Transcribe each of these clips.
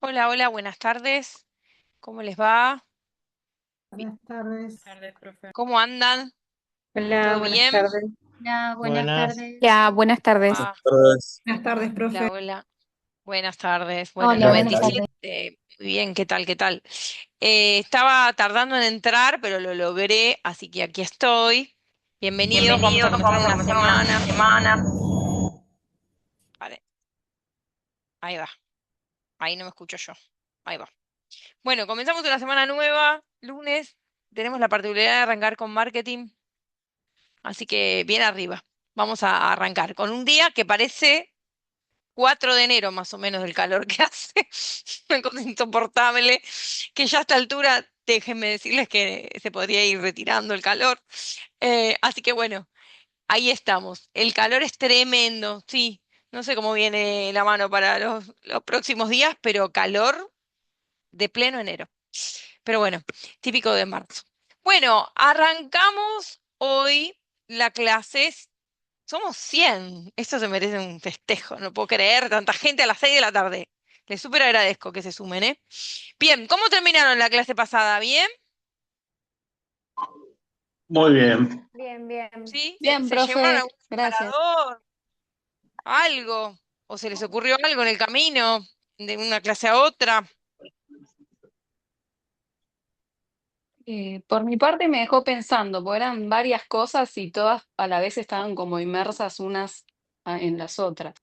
Hola, hola, buenas tardes. ¿Cómo les va? Buenas tardes. Tardes, profe. ¿Cómo andan? Hola, ¿Todo buenas bien? tardes. Hola, buenas Buenas, tardes. Ya, buenas tardes. Ah, tardes. Buenas tardes, profe. hola, hola. Buenas tardes. Bueno, el Hola, Buenas buenas tardes. tardes. 97. Muy bien, ¿qué tal? ¿Qué tal? Estaba tardando en entrar, pero lo logré, así que aquí estoy. Bienvenidos, vamos a Bienvenidos, comenzar vamos a una comenzar una semana. semana. Vale, ahí va. Ahí no me escucho yo. Ahí va. Bueno, comenzamos una semana nueva, lunes. Tenemos la particularidad de arrancar con marketing, así que bien arriba. Vamos a arrancar con un día que parece 4 de enero más o menos del calor que hace, una cosa insoportable, que ya a esta altura, déjenme decirles que se podría ir retirando el calor. Así que bueno, ahí estamos. El calor es tremendo, sí. No sé cómo viene la mano para los próximos días, pero calor de pleno enero. Pero bueno, típico de marzo. Bueno, arrancamos hoy la clase. Somos 100. Esto se merece un festejo. No puedo creer tanta gente a las 6 de la tarde. Les súper agradezco que se sumen, ¿eh? Bien, ¿cómo terminaron la clase pasada? ¿Bien? Muy bien. Bien, bien. ¿Sí? ¿Se, Bien, se llevaron profe, algún gracias. disparador? ¿Algo? ¿O se les ocurrió algo en el camino de una clase a otra? Por mi parte me dejó pensando, porque eran varias cosas y todas a la vez estaban como inmersas unas en las otras.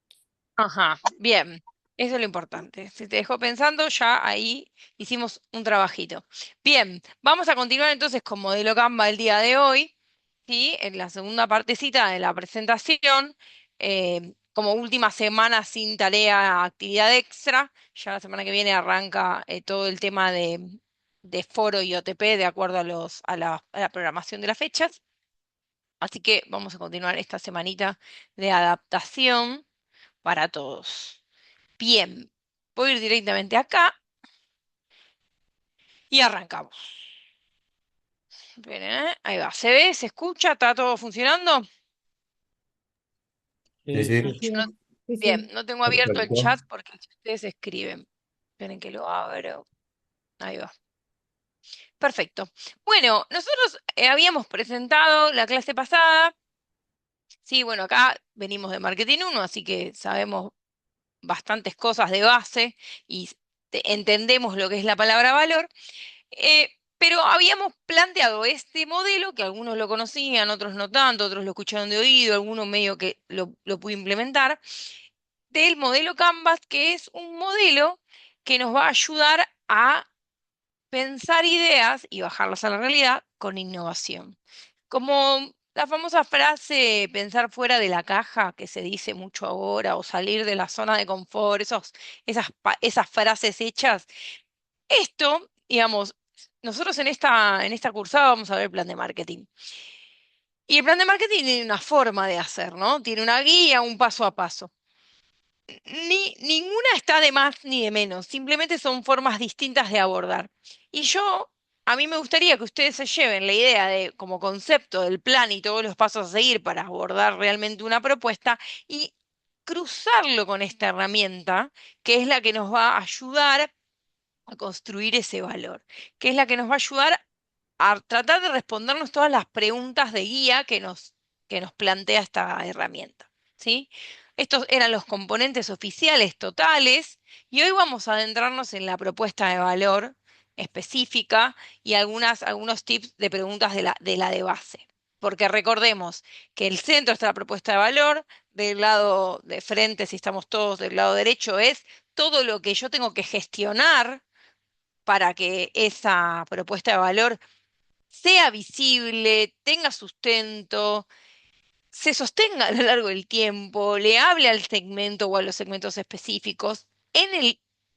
Ajá, bien. Eso es lo importante. Si te dejó pensando, ya ahí hicimos un trabajito. Bien, vamos a continuar entonces con modelo Canva el día de hoy. ¿Sí? En la segunda partecita de la presentación, como última semana sin tarea, actividad extra. Ya la semana que viene arranca todo el tema de foro y OTP de acuerdo a la programación de las fechas. Así que vamos a continuar esta semanita de adaptación para todos. Bien, voy a ir directamente acá y arrancamos. Bien, ahí va. ¿Se ve? ¿Se escucha? ¿Está todo funcionando? Sí, sí. Así Yo no- es. Sí, Bien, sí. no tengo abierto el Perfecto. chat porque ustedes escriben. Esperen que lo abro. Ahí va. Perfecto. Bueno, nosotros habíamos presentado la clase pasada. Sí, bueno, acá venimos de Marketing 1, así que sabemos bastantes cosas de base y entendemos lo que es la palabra valor. Pero habíamos planteado este modelo, que algunos lo conocían, otros no tanto, otros lo escucharon de oído, algunos medio que lo pude implementar, del modelo Canvas, que es un modelo que nos va a ayudar a pensar ideas y bajarlas a la realidad con innovación. Como la famosa frase pensar fuera de la caja que se dice mucho ahora, o salir de la zona de confort, esas frases hechas. Esto, digamos, nosotros en esta cursada vamos a ver el plan de marketing. Y el plan de marketing tiene una forma de hacer, ¿no? Tiene una guía, un paso a paso. Ninguna está de más ni de menos, simplemente son formas distintas de abordar. Y a mí me gustaría que ustedes se lleven la idea de, como concepto del plan y todos los pasos a seguir para abordar realmente una propuesta y cruzarlo con esta herramienta, que es la que nos va a ayudar a construir ese valor, que es la que nos va a ayudar a tratar de respondernos todas las preguntas de guía que nos plantea esta herramienta, ¿sí? Estos eran los componentes oficiales totales y hoy vamos a adentrarnos en la propuesta de valor específica y algunos tips de preguntas de base. Porque recordemos que el centro está la propuesta de valor, del lado de frente, si estamos todos del lado derecho, es todo lo que yo tengo que gestionar para que esa propuesta de valor sea visible, tenga sustento, se sostenga a lo largo del tiempo, le hable al segmento o a los segmentos específicos,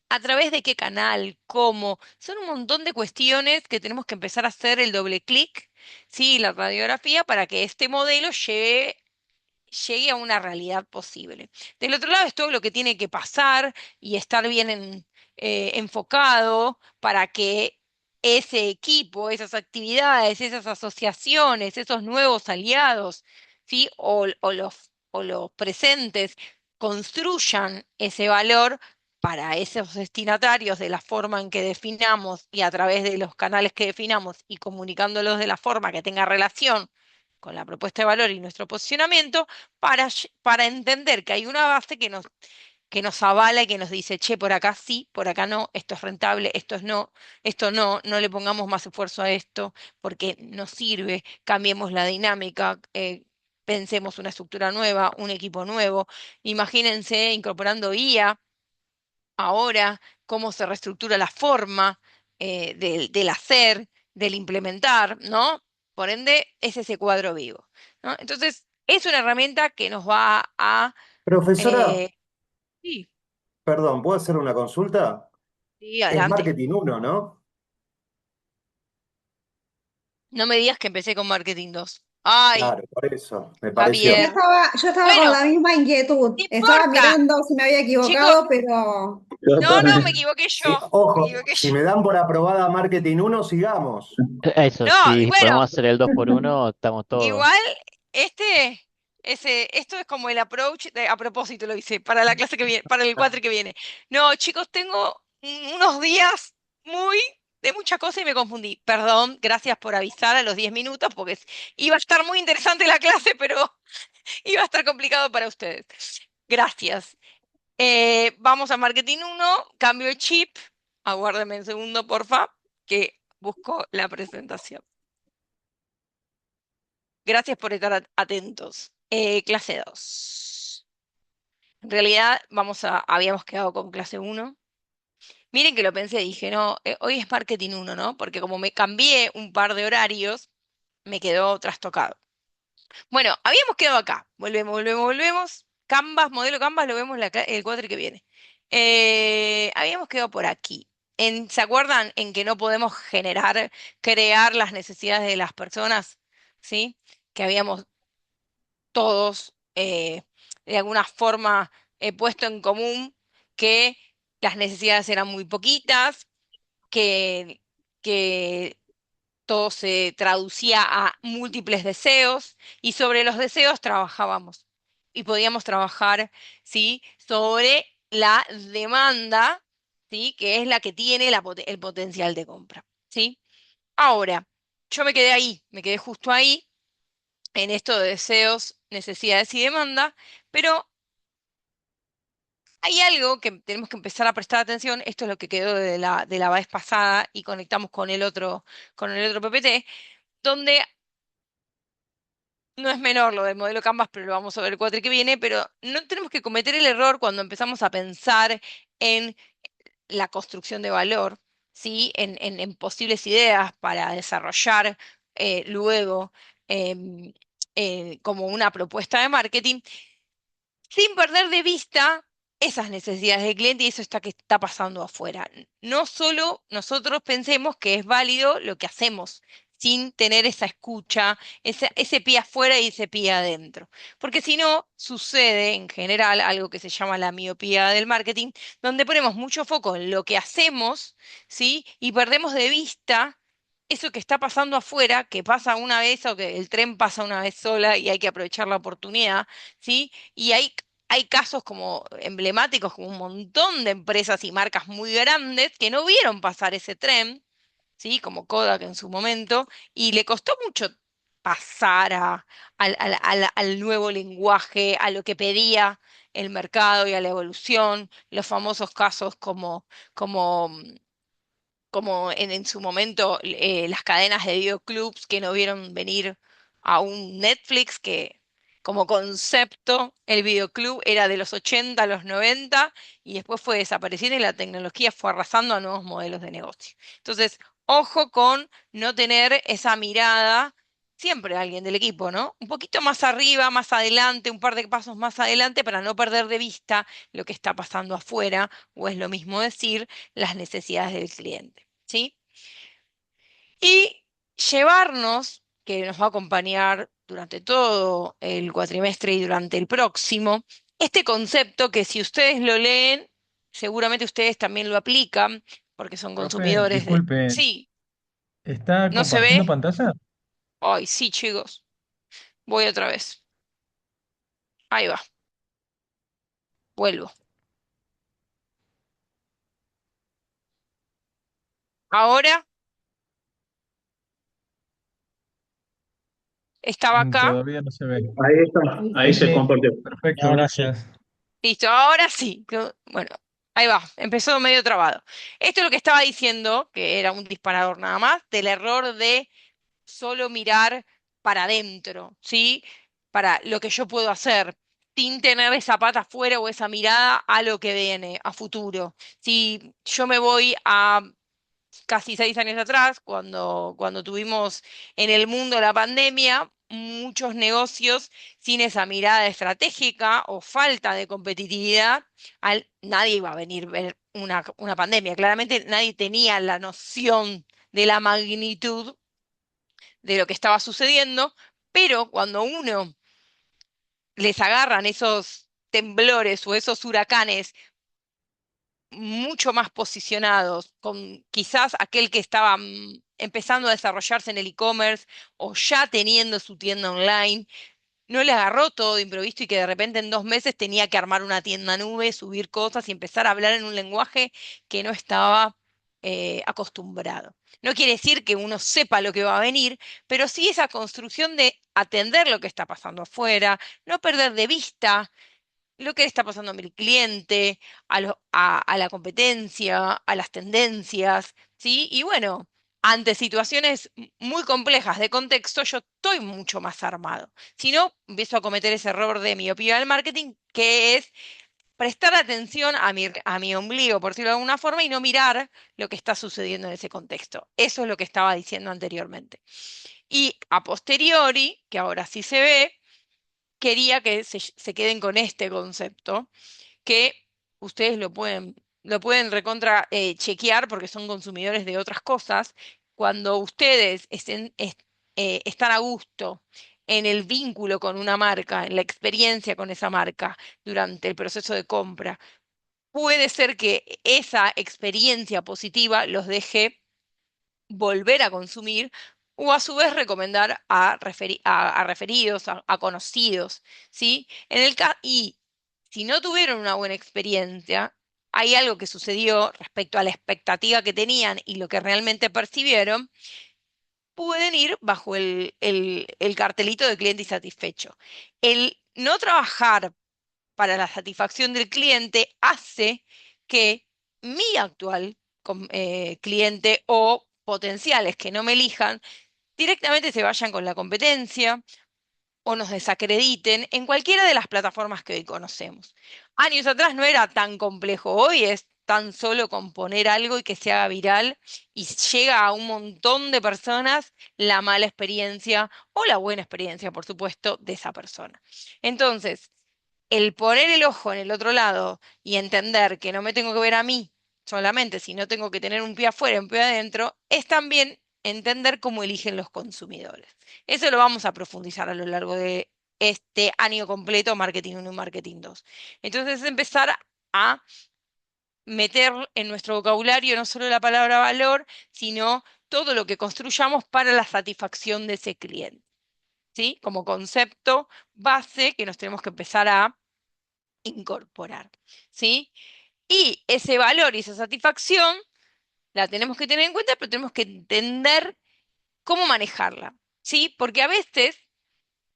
a través de qué canal, cómo. Son un montón de cuestiones que tenemos que empezar a hacer el doble clic, ¿sí? La radiografía para que este modelo llegue a una realidad posible. Del otro lado es todo lo que tiene que pasar y estar bien enfocado para que ese equipo, esas actividades, esas asociaciones, esos nuevos aliados, ¿sí? O los presentes construyan ese valor para esos destinatarios de la forma en que definamos y a través de los canales que definamos y comunicándolos de la forma que tenga relación con la propuesta de valor y nuestro posicionamiento, para entender que hay una base que nos avala y que nos dice, che, por acá sí, por acá no, esto es rentable, esto no, no le pongamos más esfuerzo a esto porque no sirve, cambiemos la dinámica, pensemos una estructura nueva, un equipo nuevo. Imagínense incorporando IA ahora, cómo se reestructura la forma del hacer, del implementar, ¿no? Por ende, es ese cuadro vivo, ¿no? Entonces, es una herramienta que nos va a... Profesora, eh, sí, perdón, ¿puedo hacer una consulta? sí, Es adelante. Marketing uno, ¿no? No me digas que empecé con Marketing 2. Ay, Claro, por eso, me pareció. Javier. Yo estaba con Bueno, la misma no inquietud. Estaba importa. mirando si me había Chicos, equivocado, pero Yo no, no, me también. equivoqué Sí, yo. Me ojo, equivoqué si yo. me dan por aprobada Marketing uno, sigamos. Eso, No, si bueno, podemos hacer el 2 por 1 estamos todos. igual, este, esto es como el approach, a propósito lo hice, para la clase que viene, para el cuatri que viene. No, chicos, tengo unos días muy de mucha cosa y me confundí. Perdón, gracias por avisar a los 10 minutos, porque iba a estar muy interesante la clase, pero iba a estar complicado para ustedes. Gracias. Vamos a Marketing uno, cambio el chip. Aguárdeme un segundo, porfa, que busco la presentación. Gracias por estar atentos. Clase 2. En realidad, habíamos quedado con clase uno. Miren que lo pensé, dije, no, hoy es Marketing uno, ¿no? Porque como me cambié un par de horarios, me quedó trastocado. Bueno, habíamos quedado acá. Volvemos. Canvas, modelo Canvas, lo vemos el cuatri que viene. Habíamos quedado por aquí. ¿Se acuerdan en que no podemos crear las necesidades de las personas? ¿Sí? Que habíamos todos de alguna forma puesto en común que las necesidades eran muy poquitas, que, que todo se traducía a múltiples deseos y sobre los deseos trabajábamos y podíamos trabajar, ¿sí? Sobre la demanda, ¿sí? Que es la que tiene el potencial de compra, ¿sí? Ahora, yo me quedé ahí, me quedé justo ahí en esto de deseos, necesidades y demanda, pero hay algo que tenemos que empezar a prestar atención. Esto es lo que quedó de la vez pasada y conectamos con el otro PPT, donde no es menor lo del modelo Canvas, pero lo vamos a ver el cuatri que viene, pero no tenemos que cometer el error cuando empezamos a pensar en la construcción de valor, ¿sí? En posibles ideas para desarrollar luego em, como una propuesta de marketing, sin perder de vista esas necesidades del cliente y eso que está pasando afuera. No solo nosotros pensemos que es válido lo que hacemos, sin tener esa escucha, ese pie afuera y ese pie adentro. Porque si no, sucede en general algo que se llama la miopía del marketing, donde ponemos mucho foco en lo que hacemos, ¿sí? Y perdemos de vista eso que está pasando afuera, que pasa una vez o que el tren pasa una vez sola y hay que aprovechar la oportunidad, ¿sí? Y hay casos como emblemáticos, como un montón de empresas y marcas muy grandes que no vieron pasar ese tren, ¿sí? Como Kodak en su momento, y le costó mucho pasar al nuevo lenguaje, a lo que pedía el mercado y a la evolución, los famosos casos como en su momento las cadenas de videoclubs que no vieron venir a un Netflix que como concepto el videoclub era de los 80 a los 90 y después fue desapareciendo y la tecnología fue arrasando a nuevos modelos de negocio. Entonces, ojo con no tener esa mirada, siempre alguien del equipo, ¿no? Un poquito más arriba, más adelante, un par de pasos más adelante para no perder de vista lo que está pasando afuera, o es lo mismo decir, las necesidades del cliente. ¿Sí? Y llevarnos, que nos va a acompañar durante todo el cuatrimestre y durante el próximo, este concepto que si ustedes lo leen, seguramente ustedes también lo aplican, porque son Profe, consumidores de... disculpe, Sí, ¿está ¿no se compartiendo ve? pantalla? Ay, sí, chicos. Voy otra vez. Ahí va, vuelvo. Ahora estaba acá. Todavía no se ve. Ahí está, ahí se Sí, compartió. perfecto, Ahora sí. gracias. Listo, ahora sí. Bueno, ahí va, empezó medio trabado. Esto es lo que estaba diciendo, que era un disparador nada más, del error de solo mirar para adentro, ¿sí? Para lo que yo puedo hacer, sin tener esa pata afuera o esa mirada a lo que viene, a futuro. Si yo me voy a casi 6 años atrás, cuando tuvimos en el mundo la pandemia, muchos negocios sin esa mirada estratégica o falta de competitividad, nadie iba a venir a ver una pandemia. Claramente nadie tenía la noción de la magnitud de lo que estaba sucediendo, pero cuando uno les agarran esos temblores o esos huracanes mucho más posicionados, con quizás aquel que estaba empezando a desarrollarse en el e-commerce o ya teniendo su tienda online, no le agarró todo de improviso y que de repente en 2 meses tenía que armar una tienda nube, subir cosas y empezar a hablar en un lenguaje que no estaba acostumbrado. No quiere decir que uno sepa lo que va a venir, pero sí esa construcción de atender lo que está pasando afuera, no perder de vista lo que le está pasando a mi cliente, a la competencia, a las tendencias, ¿sí? Y bueno, ante situaciones muy complejas de contexto, yo estoy mucho más armado. Si no, empiezo a cometer ese error de miopía del marketing, que es prestar atención a mi ombligo, por decirlo de alguna forma, y no mirar lo que está sucediendo en ese contexto. Eso es lo que estaba diciendo anteriormente. Y a posteriori, que ahora sí se ve, quería que se queden con este concepto, que ustedes lo pueden recontra chequear porque son consumidores de otras cosas. Cuando ustedes están a gusto en el vínculo con una marca, en la experiencia con esa marca durante el proceso de compra, puede ser que esa experiencia positiva los deje volver a consumir o a su vez recomendar a referidos, a conocidos, ¿sí? Y si no tuvieron una buena experiencia, hay algo que sucedió respecto a la expectativa que tenían y lo que realmente percibieron, pueden ir bajo el cartelito de cliente insatisfecho. El no trabajar para la satisfacción del cliente hace que mi actual cliente o potenciales que no me elijan directamente se vayan con la competencia o nos desacrediten en cualquiera de las plataformas que hoy conocemos. Años atrás no era tan complejo, hoy es tan solo con poner algo y que se haga viral y llega a un montón de personas la mala experiencia o la buena experiencia, por supuesto, de esa persona. Entonces, el poner el ojo en el otro lado y entender que no me tengo que ver a mí solamente, sino tengo que tener un pie afuera, un pie adentro, es también entender cómo eligen los consumidores. Eso lo vamos a profundizar a lo largo de este año completo, Marketing 1 y Marketing 2. Entonces, empezar a meter en nuestro vocabulario no solo la palabra valor, sino todo lo que construyamos para la satisfacción de ese cliente, ¿sí? Como concepto base que nos tenemos que empezar a incorporar, ¿sí? Y ese valor y esa satisfacción la tenemos que tener en cuenta, pero tenemos que entender cómo manejarla, ¿sí? Porque a veces,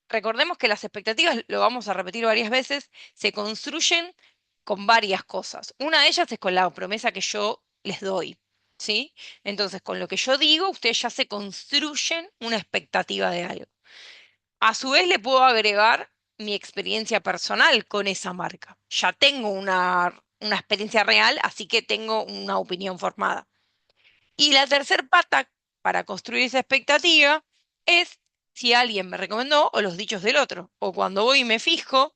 recordemos que las expectativas, lo vamos a repetir varias veces, se construyen con varias cosas. Una de ellas es con la promesa que yo les doy, ¿sí? Entonces, con lo que yo digo, ustedes ya se construyen una expectativa de algo. A su vez, le puedo agregar mi experiencia personal con esa marca. Ya tengo una experiencia real, así que tengo una opinión formada. Y la tercer pata para construir esa expectativa es si alguien me recomendó o los dichos del otro. O cuando voy y me fijo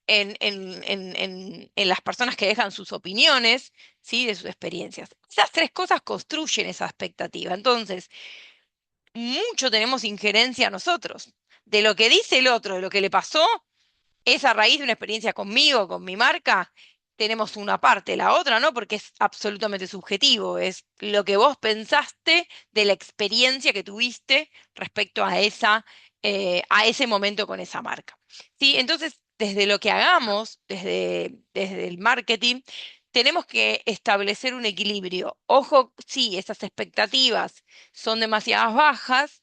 en las personas que dejan sus opiniones, ¿sí? De sus experiencias. Esas tres cosas construyen esa expectativa. Entonces, mucho tenemos injerencia nosotros. De lo que dice el otro, de lo que le pasó, es a raíz de una experiencia conmigo, con mi marca, tenemos una parte, la otra no, porque es absolutamente subjetivo, es lo que vos pensaste de la experiencia que tuviste respecto a ese momento con esa marca. ¿Sí? Entonces, desde lo que hagamos, desde el marketing, tenemos que establecer un equilibrio. Ojo, si esas expectativas son demasiadas bajas,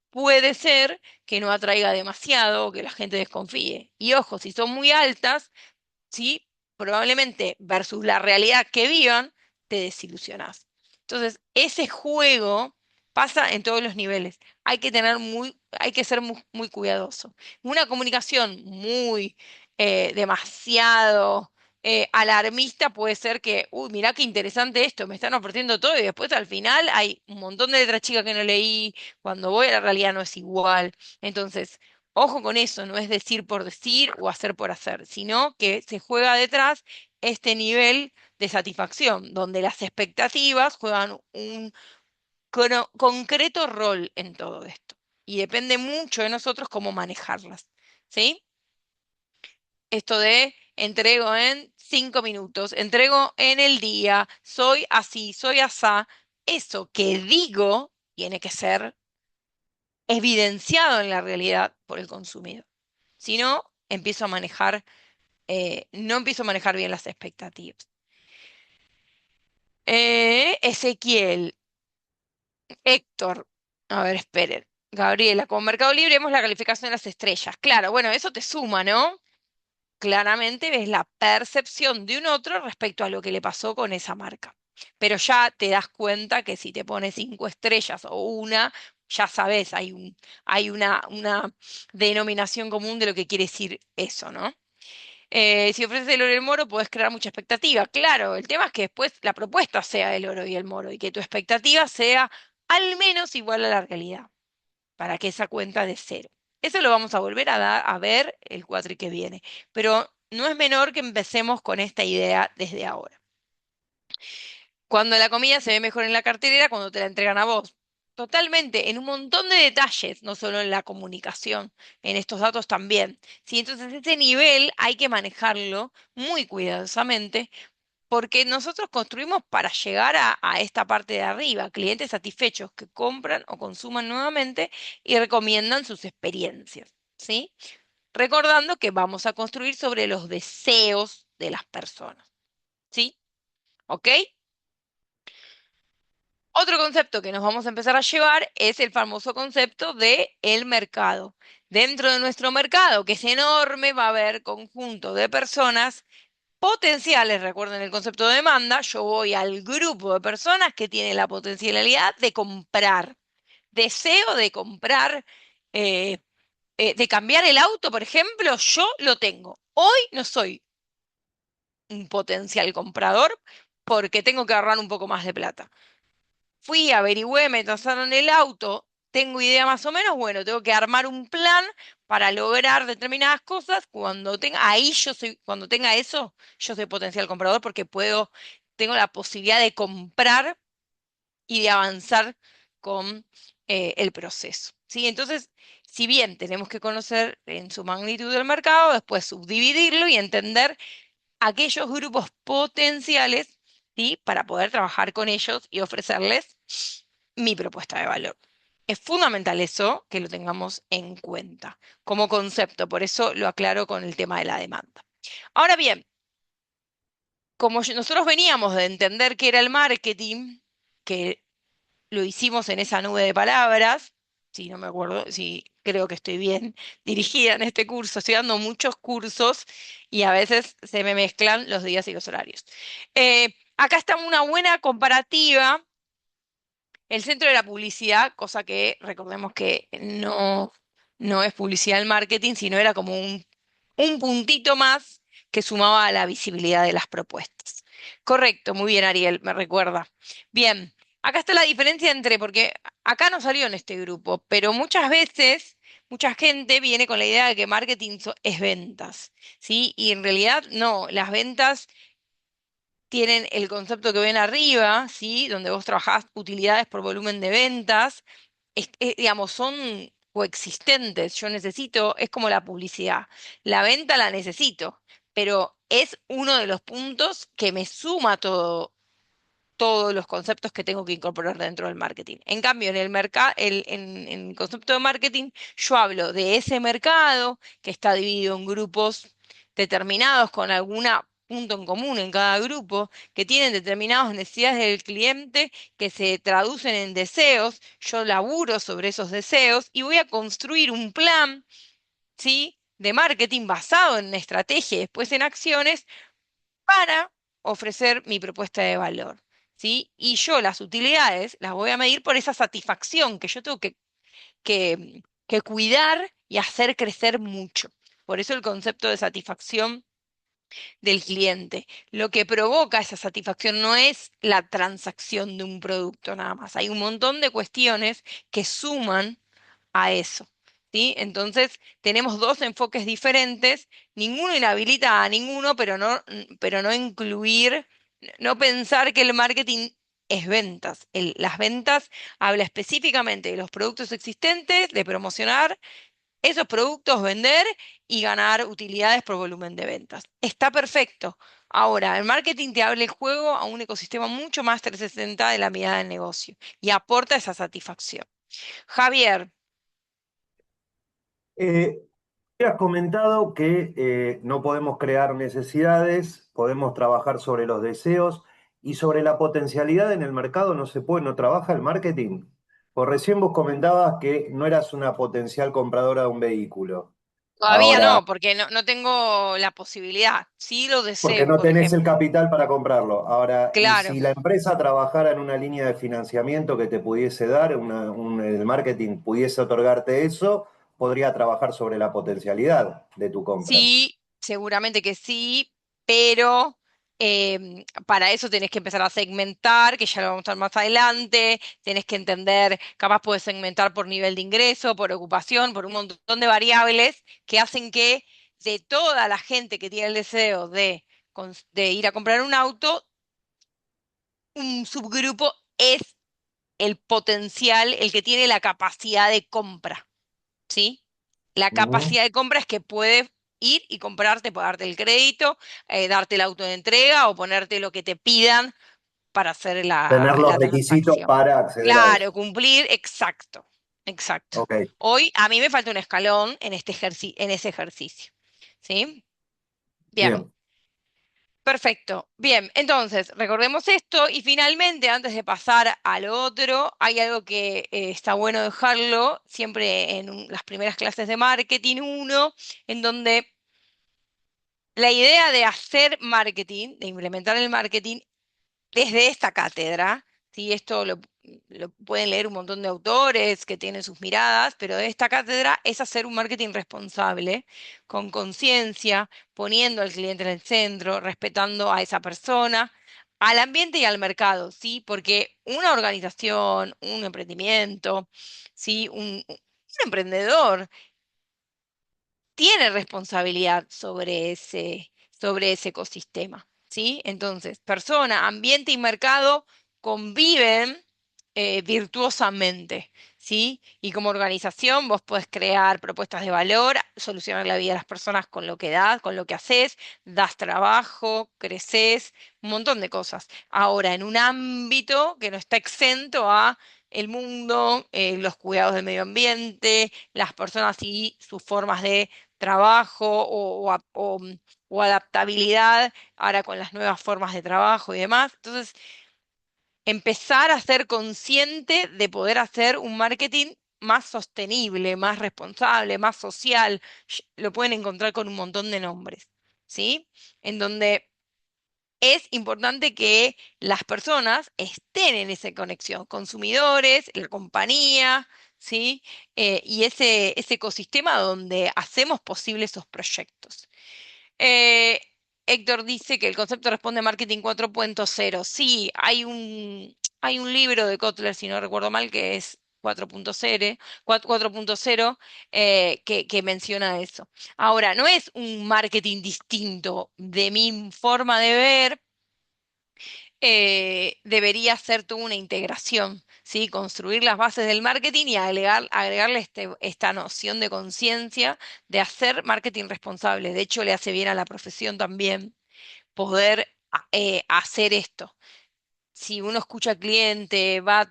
puede ser que no atraiga demasiado o que la gente desconfíe. Y ojo, si son muy altas, sí, probablemente versus la realidad que vivan, te desilusionás. Entonces, ese juego pasa en todos los niveles. Hay que ser muy cuidadoso. Una comunicación muy demasiado alarmista puede ser que, uy, mirá qué interesante esto, me están ofreciendo todo y después al final hay un montón de letras chicas que no leí, cuando voy a la realidad no es igual. Entonces, ojo con eso, no es decir por decir o hacer por hacer, sino que se juega detrás este nivel de satisfacción, donde las expectativas juegan un concreto rol en todo esto. Y depende mucho de nosotros cómo manejarlas. ¿Sí? Esto de entrego en 5 minutos, entrego en el día, soy así, soy asá. Eso que digo tiene que ser evidenciado en la realidad por el consumidor. Si no, no empiezo a manejar bien las expectativas. Ezequiel, Héctor, a ver, esperen. Gabriela, con Mercado Libre vemos la calificación de las estrellas. Claro, bueno, eso te suma, ¿no? Claramente ves la percepción de un otro respecto a lo que le pasó con esa marca. Pero ya te das cuenta que si te pones 5 estrellas o una, ya sabes, hay una denominación común de lo que quiere decir eso, ¿no? Si ofreces el oro y el moro, puedes crear mucha expectativa. Claro, el tema es que después la propuesta sea el oro y el moro y que tu expectativa sea al menos igual a la realidad, para que esa cuenta de cero. Eso lo vamos a volver a ver el cuatri que viene, pero no es menor que empecemos con esta idea desde ahora. Cuando la comida se ve mejor en la cartelera, cuando te la entregan a vos. Totalmente, en un montón de detalles, no solo en la comunicación, en estos datos también. Sí, entonces ese nivel hay que manejarlo muy cuidadosamente porque nosotros construimos para llegar a esta parte de arriba, clientes satisfechos que compran o consuman nuevamente y recomiendan sus experiencias, ¿sí? Recordando que vamos a construir sobre los deseos de las personas, ¿sí? ¿Ok? Otro concepto que nos vamos a empezar a llevar es el famoso concepto de el mercado. Dentro de nuestro mercado, que es enorme, va a haber conjunto de personas potenciales, recuerden el concepto de demanda, yo voy al grupo de personas que tienen la potencialidad de comprar, deseo de comprar, eh, de cambiar el auto, por ejemplo, yo lo tengo. Hoy no soy un potencial comprador porque tengo que ahorrar un poco más de plata. Fui, averigüé, me tasaron el auto, tengo idea más o menos, bueno, tengo que armar un plan para lograr determinadas cosas. Cuando tenga eso, yo soy potencial comprador porque tengo la posibilidad de comprar y de avanzar con el proceso. ¿Sí? Entonces, si bien tenemos que conocer en su magnitud el mercado, después subdividirlo y entender aquellos grupos potenciales, ¿sí? Para poder trabajar con ellos y ofrecerles mi propuesta de valor. Es fundamental eso, que lo tengamos en cuenta como concepto, por eso lo aclaro con el tema de la demanda. Ahora bien, como nosotros veníamos de entender qué era el marketing, que lo hicimos en esa nube de palabras, si no me acuerdo, si creo que estoy bien dirigida en este curso, estoy dando muchos cursos y a veces se me mezclan los días y los horarios. Acá está una buena comparativa, el centro de la publicidad, cosa que recordemos que no es publicidad del marketing, sino era como un puntito más que sumaba a la visibilidad de las propuestas. Correcto, muy bien, Ariel, me recuerda. Bien, acá está la diferencia porque acá no salió en este grupo, pero muchas veces mucha gente viene con la idea de que marketing es ventas, ¿sí? Y en realidad no, las ventas tienen el concepto que ven arriba, ¿sí? Donde vos trabajás utilidades por volumen de ventas, digamos, son coexistentes. Yo necesito, es como la publicidad. La venta la necesito, pero es uno de los puntos que me suma todos los conceptos que tengo que incorporar dentro del marketing. En cambio, en el concepto de marketing, yo hablo de ese mercado que está dividido en grupos determinados con alguna punto en común en cada grupo, que tienen determinadas necesidades del cliente que se traducen en deseos. Yo laburo sobre esos deseos y voy a construir un plan, ¿sí?, de marketing basado en estrategia y después en acciones para ofrecer mi propuesta de valor, ¿sí? Y yo las utilidades las voy a medir por esa satisfacción que yo tengo que cuidar y hacer crecer mucho. Por eso el concepto de satisfacción del cliente. Lo que provoca esa satisfacción no es la transacción de un producto nada más. Hay un montón de cuestiones que suman a eso. ¿Sí? Entonces, tenemos dos enfoques diferentes, ninguno inhabilita a ninguno, pero no incluir, no pensar que el marketing es ventas. Las ventas habla específicamente de los productos existentes, de promocionar esos productos, vender y ganar utilidades por volumen de ventas. Está perfecto. Ahora, el marketing te abre el juego a un ecosistema mucho más 360 de la mirada del negocio y aporta esa satisfacción. Javier, Eh, Habías comentado que no podemos crear necesidades, podemos trabajar sobre los deseos y sobre la potencialidad en el mercado no trabaja el marketing. Pues recién vos comentabas que no eras una potencial compradora de un vehículo. todavía Ahora, no, porque no tengo la posibilidad. Sí lo porque deseo, no por tenés el ejemplo. capital para comprarlo. Ahora, y Claro. si la empresa trabajara en una línea de financiamiento que te pudiese dar, el marketing pudiese otorgarte eso, podría trabajar sobre la potencialidad de tu compra. Sí, seguramente que sí, pero para eso tenés que empezar a segmentar, que ya lo vamos a estar más adelante, tenés que entender, capaz puedes segmentar por nivel de ingreso, por ocupación, por un montón de variables que hacen que de toda la gente que tiene el deseo de ir a comprar un auto, un subgrupo es el potencial, el que tiene la capacidad de compra. ¿Sí? La Ujú. capacidad de compra es que puedes ir y comprarte, pagarte el crédito, darte el auto de entrega o ponerte lo que te pidan para hacer Tener los la requisitos transacción. para acceder a Claro, eso. cumplir, exacto, exacto. Ok, Hoy a mí me falta un escalón en en ese ejercicio. ¿Sí? Bien. bien. Perfecto. Bien, entonces, recordemos esto y finalmente, antes de pasar al otro, hay algo que está bueno dejarlo siempre en las primeras clases de marketing uno, en donde la idea de hacer marketing, de implementar el marketing, desde esta cátedra, ¿sí? Esto lo pueden leer un montón de autores que tienen sus miradas, pero de esta cátedra es hacer un marketing responsable, con conciencia, poniendo al cliente en el centro, respetando a esa persona, al ambiente y al mercado, ¿sí? Porque una organización, un emprendimiento, ¿sí? Un emprendedor tiene responsabilidad sobre ese ecosistema, ¿sí? Entonces, persona, ambiente y mercado conviven virtuosamente, ¿sí? Y como organización vos podés crear propuestas de valor, solucionar la vida de las personas con lo que das, con lo que haces, das trabajo, creces, un montón de cosas. Ahora, en un ámbito que no está exento a el mundo, los cuidados del medio ambiente, las personas y sus formas de trabajo o adaptabilidad ahora con las nuevas formas de trabajo y demás. Entonces, empezar a ser consciente de poder hacer un marketing más sostenible, más responsable, más social. Lo pueden encontrar con un montón de nombres, ¿sí? En donde es importante que las personas estén en esa conexión, consumidores, la compañía, ¿sí? Y ese ecosistema donde hacemos posibles esos proyectos. Eh, Héctor dice que el concepto responde a Marketing 4.0. Sí, hay un libro de Kotler, si no recuerdo mal, que es 4.0, que menciona eso. Ahora, no es un marketing distinto de mi forma de ver, debería ser toda una integración, ¿sí? Construir las bases del marketing y agregarle esta noción de conciencia de hacer marketing responsable. De hecho, le hace bien a la profesión también poder hacer esto. Si uno escucha al cliente, va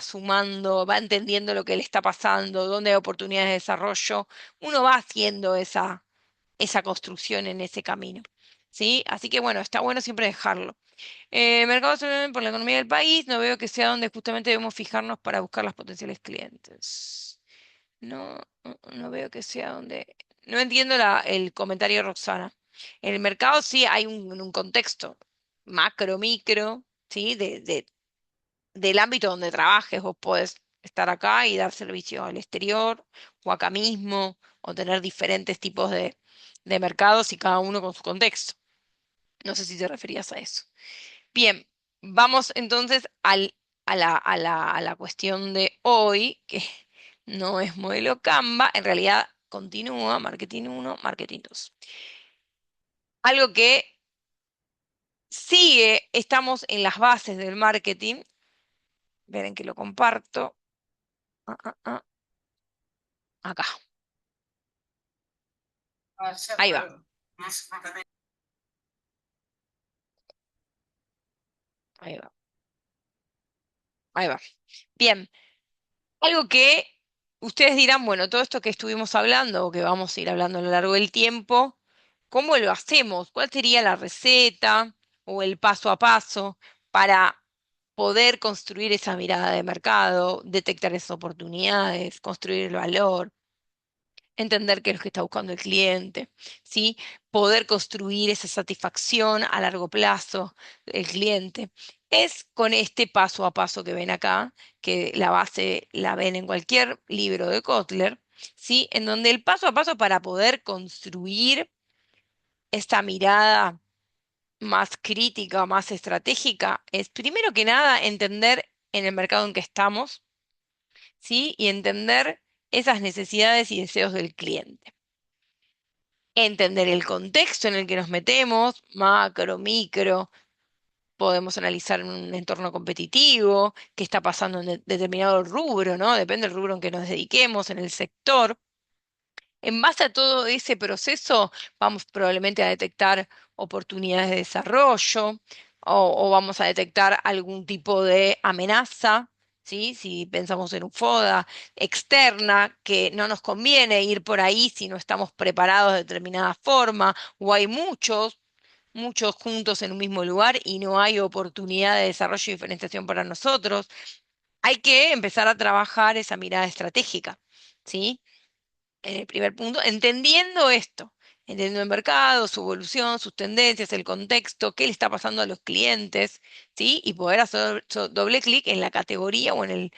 sumando, va entendiendo lo que le está pasando, dónde hay oportunidades de desarrollo, uno va haciendo esa construcción en ese camino. ¿sí? Así que bueno, está bueno siempre dejarlo. Mercado sobre- por la economía del país, no veo que sea donde justamente debemos fijarnos para buscar los potenciales clientes. No, no veo que sea donde... No entiendo el comentario de Roxana. En el mercado sí hay un contexto macro, micro, ¿sí? Del ámbito donde trabajes. Vos podés estar acá y dar servicio al exterior, o acá mismo, o tener diferentes tipos de mercados y cada uno con su contexto. No sé si te referías a eso. Bien, vamos entonces a la cuestión de hoy, que no es modelo Canva, en realidad continúa Marketing 1, Marketing 2. Algo que sigue, estamos en las bases del marketing, ven que lo comparto, ah, ah, ah, acá, ahí va, ahí va, ahí va. Bien, algo que ustedes dirán, bueno, todo esto que estuvimos hablando o que vamos a ir hablando a lo largo del tiempo, ¿cómo lo hacemos? ¿Cuál sería la receta o el paso a paso para poder construir esa mirada de mercado, detectar esas oportunidades, construir el valor, entender qué es lo que está buscando el cliente, ¿sí? Poder construir esa satisfacción a largo plazo del cliente? Es con este paso a paso que ven acá, que la base la ven en cualquier libro de Kotler, ¿sí? En donde el paso a paso para poder construir esta mirada más crítica, más estratégica, es primero que nada entender en el mercado en que estamos, ¿sí? Y entender esas necesidades y deseos del cliente. Entender el contexto en el que nos metemos, macro, micro, podemos analizar un entorno competitivo, qué está pasando en determinado rubro, ¿no? Depende del rubro en que nos dediquemos, en el sector. En base a todo ese proceso, vamos probablemente a detectar oportunidades de desarrollo o vamos a detectar algún tipo de amenaza, ¿sí? Si pensamos en un FODA externa, que no nos conviene ir por ahí si no estamos preparados de determinada forma, o hay muchos juntos en un mismo lugar y no hay oportunidad de desarrollo y diferenciación para nosotros. Hay que empezar a trabajar esa mirada estratégica, ¿sí? En el primer punto, entendiendo esto, entendiendo el mercado, su evolución, sus tendencias, el contexto, qué le está pasando a los clientes, ¿sí? Y poder hacer doble clic en la categoría o en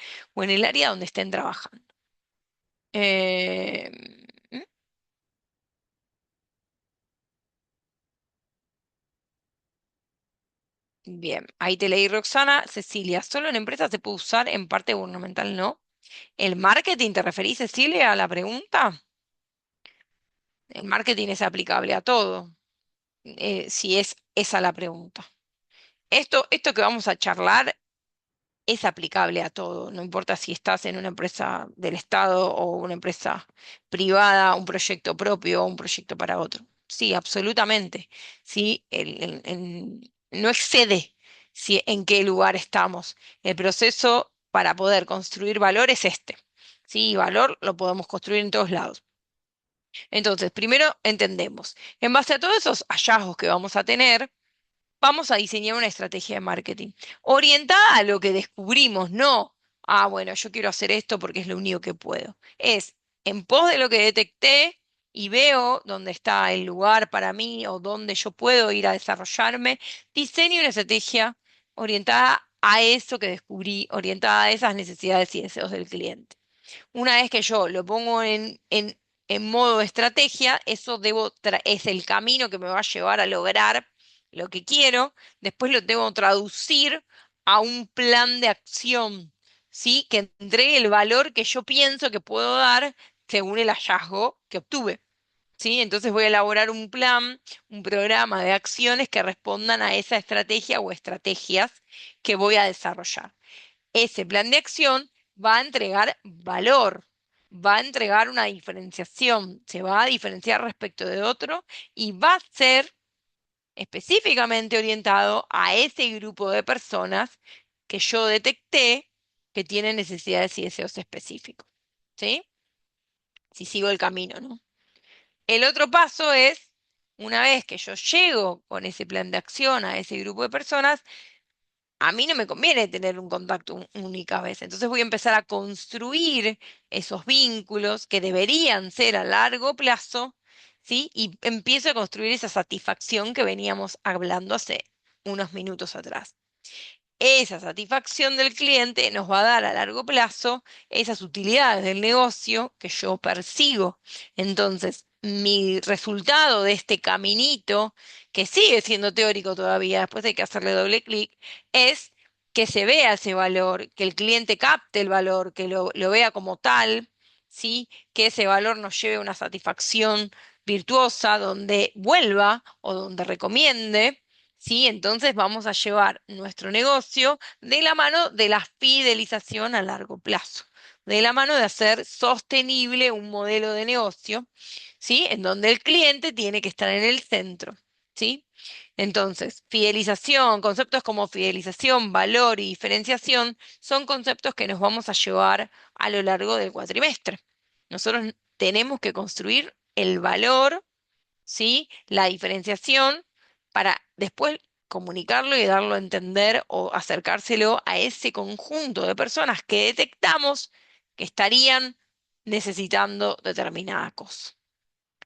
el área donde estén trabajando. Eh, ¿Mm? Bien, ahí te leí, Roxana. Cecilia, solo en empresas se puede usar, en parte gubernamental no. ¿El marketing te referís, Cecilia, a la pregunta? El marketing es aplicable a todo, si es esa la pregunta. Esto que vamos a charlar es aplicable a todo, no importa si estás en una empresa del Estado o una empresa privada, un proyecto propio o un proyecto para otro. Sí, absolutamente. Sí, no excede en qué lugar estamos. El proceso para poder construir valor es este. Sí, valor lo podemos construir en todos lados. Entonces, primero entendemos, en base a todos esos hallazgos que vamos a tener, vamos a diseñar una estrategia de marketing orientada a lo que descubrimos, no, bueno, yo quiero hacer esto porque es lo único que puedo. Es en pos de lo que detecté y veo dónde está el lugar para mí o dónde yo puedo ir a desarrollarme, diseño una estrategia orientada a eso que descubrí, orientada a esas necesidades y deseos del cliente. Una vez que yo lo pongo en modo estrategia, eso es el camino que me va a llevar a lograr lo que quiero. Después lo debo traducir a un plan de acción, ¿sí? Que entregue el valor que yo pienso que puedo dar según el hallazgo que obtuve. ¿Sí? Entonces voy a elaborar un plan, un programa de acciones que respondan a esa estrategia o estrategias que voy a desarrollar. Ese plan de acción va a entregar valor, va a entregar una diferenciación, se va a diferenciar respecto de otro y va a ser específicamente orientado a ese grupo de personas que yo detecté que tienen necesidades y deseos específicos. ¿Sí? Si sigo el camino, ¿no? El otro paso es una vez que yo llego con ese plan de acción a ese grupo de personas, a mí no me conviene tener un contacto única vez. Entonces voy a empezar a construir esos vínculos que deberían ser a largo plazo, ¿sí? Y empiezo a construir esa satisfacción que veníamos hablando hace unos minutos atrás. Esa satisfacción del cliente nos va a dar a largo plazo esas utilidades del negocio que yo persigo. Entonces, mi resultado de este caminito, que sigue siendo teórico todavía, después hay que hacerle doble clic, es que se vea ese valor, que el cliente capte el valor, que lo vea como tal, ¿sí? Que ese valor nos lleve a una satisfacción virtuosa donde vuelva o donde recomiende. ¿Sí? Entonces vamos a llevar nuestro negocio de la mano de la fidelización a largo plazo, de la mano de hacer sostenible un modelo de negocio, ¿sí? En donde el cliente tiene que estar en el centro, ¿sí? Entonces, fidelización, conceptos como fidelización, valor y diferenciación son conceptos que nos vamos a llevar a lo largo del cuatrimestre. Nosotros tenemos que construir el valor, ¿sí? La diferenciación para después comunicarlo y darlo a entender o acercárselo a ese conjunto de personas que detectamos que estarían necesitando determinada cosa.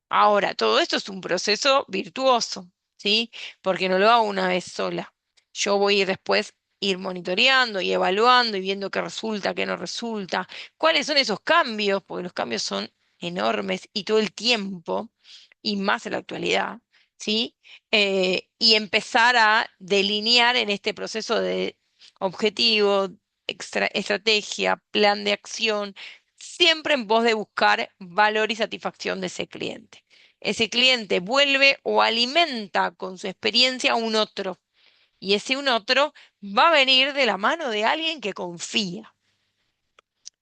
Ahora, todo esto es un proceso virtuoso, ¿sí? Porque no lo hago una vez sola. Yo voy a ir después ir monitoreando y evaluando y viendo qué resulta, qué no resulta, cuáles son esos cambios, porque los cambios son enormes y todo el tiempo, y más en la actualidad, ¿sí? Y empezar a delinear en este proceso de objetivo, estrategia, plan de acción, siempre en pos de buscar valor y satisfacción de ese cliente. Ese cliente vuelve o alimenta con su experiencia a un otro, y ese un otro va a venir de la mano de alguien que confía.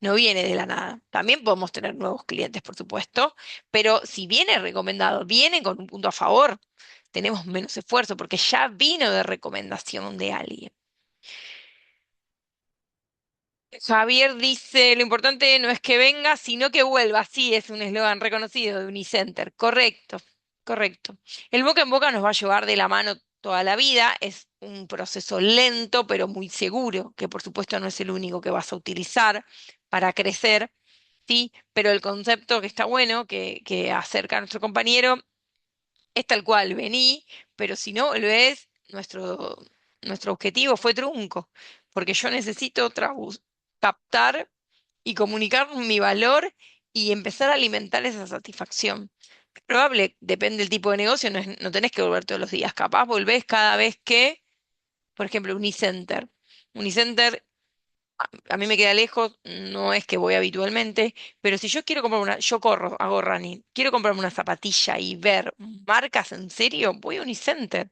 No viene de la nada. También podemos tener nuevos clientes, por supuesto, pero si viene recomendado, viene con un punto a favor, tenemos menos esfuerzo porque ya vino de recomendación de alguien. Javier dice, lo importante no es que venga, sino que vuelva. Sí, es un eslogan reconocido de Unicenter. Correcto, correcto. El boca en boca nos va a llevar de la mano toda la vida. Es un proceso lento, pero muy seguro, que por supuesto no es el único que vas a utilizar para crecer, ¿sí? Pero el concepto que está bueno, que acerca a nuestro compañero, es tal cual, vení, pero si no volvés, nuestro objetivo fue trunco, porque yo necesito captar y comunicar mi valor y empezar a alimentar esa satisfacción. Es probable, depende del tipo de negocio, no tenés que volver todos los días, capaz volvés cada vez que, por ejemplo, Unicenter. Unicenter a mí me queda lejos, no es que voy habitualmente, pero si yo quiero comprar yo corro, hago running, quiero comprarme una zapatilla y ver marcas en serio, voy a Unicenter,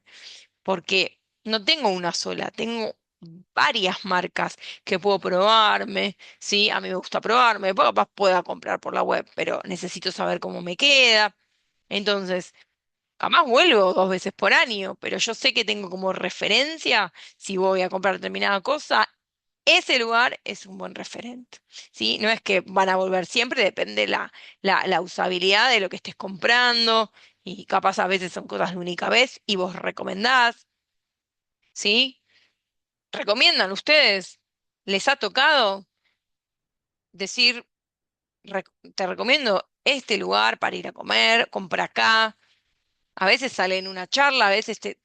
porque no tengo una sola, tengo varias marcas que puedo probarme, ¿sí? A mí me gusta probarme, después capaz pueda comprar por la web, pero necesito saber cómo me queda. Entonces, jamás vuelvo 2 veces por año, pero yo sé que tengo como referencia, si voy a comprar determinada cosa, ese lugar es un buen referente, ¿sí? No es que van a volver siempre, depende la usabilidad de lo que estés comprando, y capaz a veces son cosas de única vez, y vos recomendás, ¿sí? ¿Recomiendan ustedes? ¿Les ha tocado decir, te recomiendo este lugar para ir a comer, compra acá? A veces sale en una charla, a veces te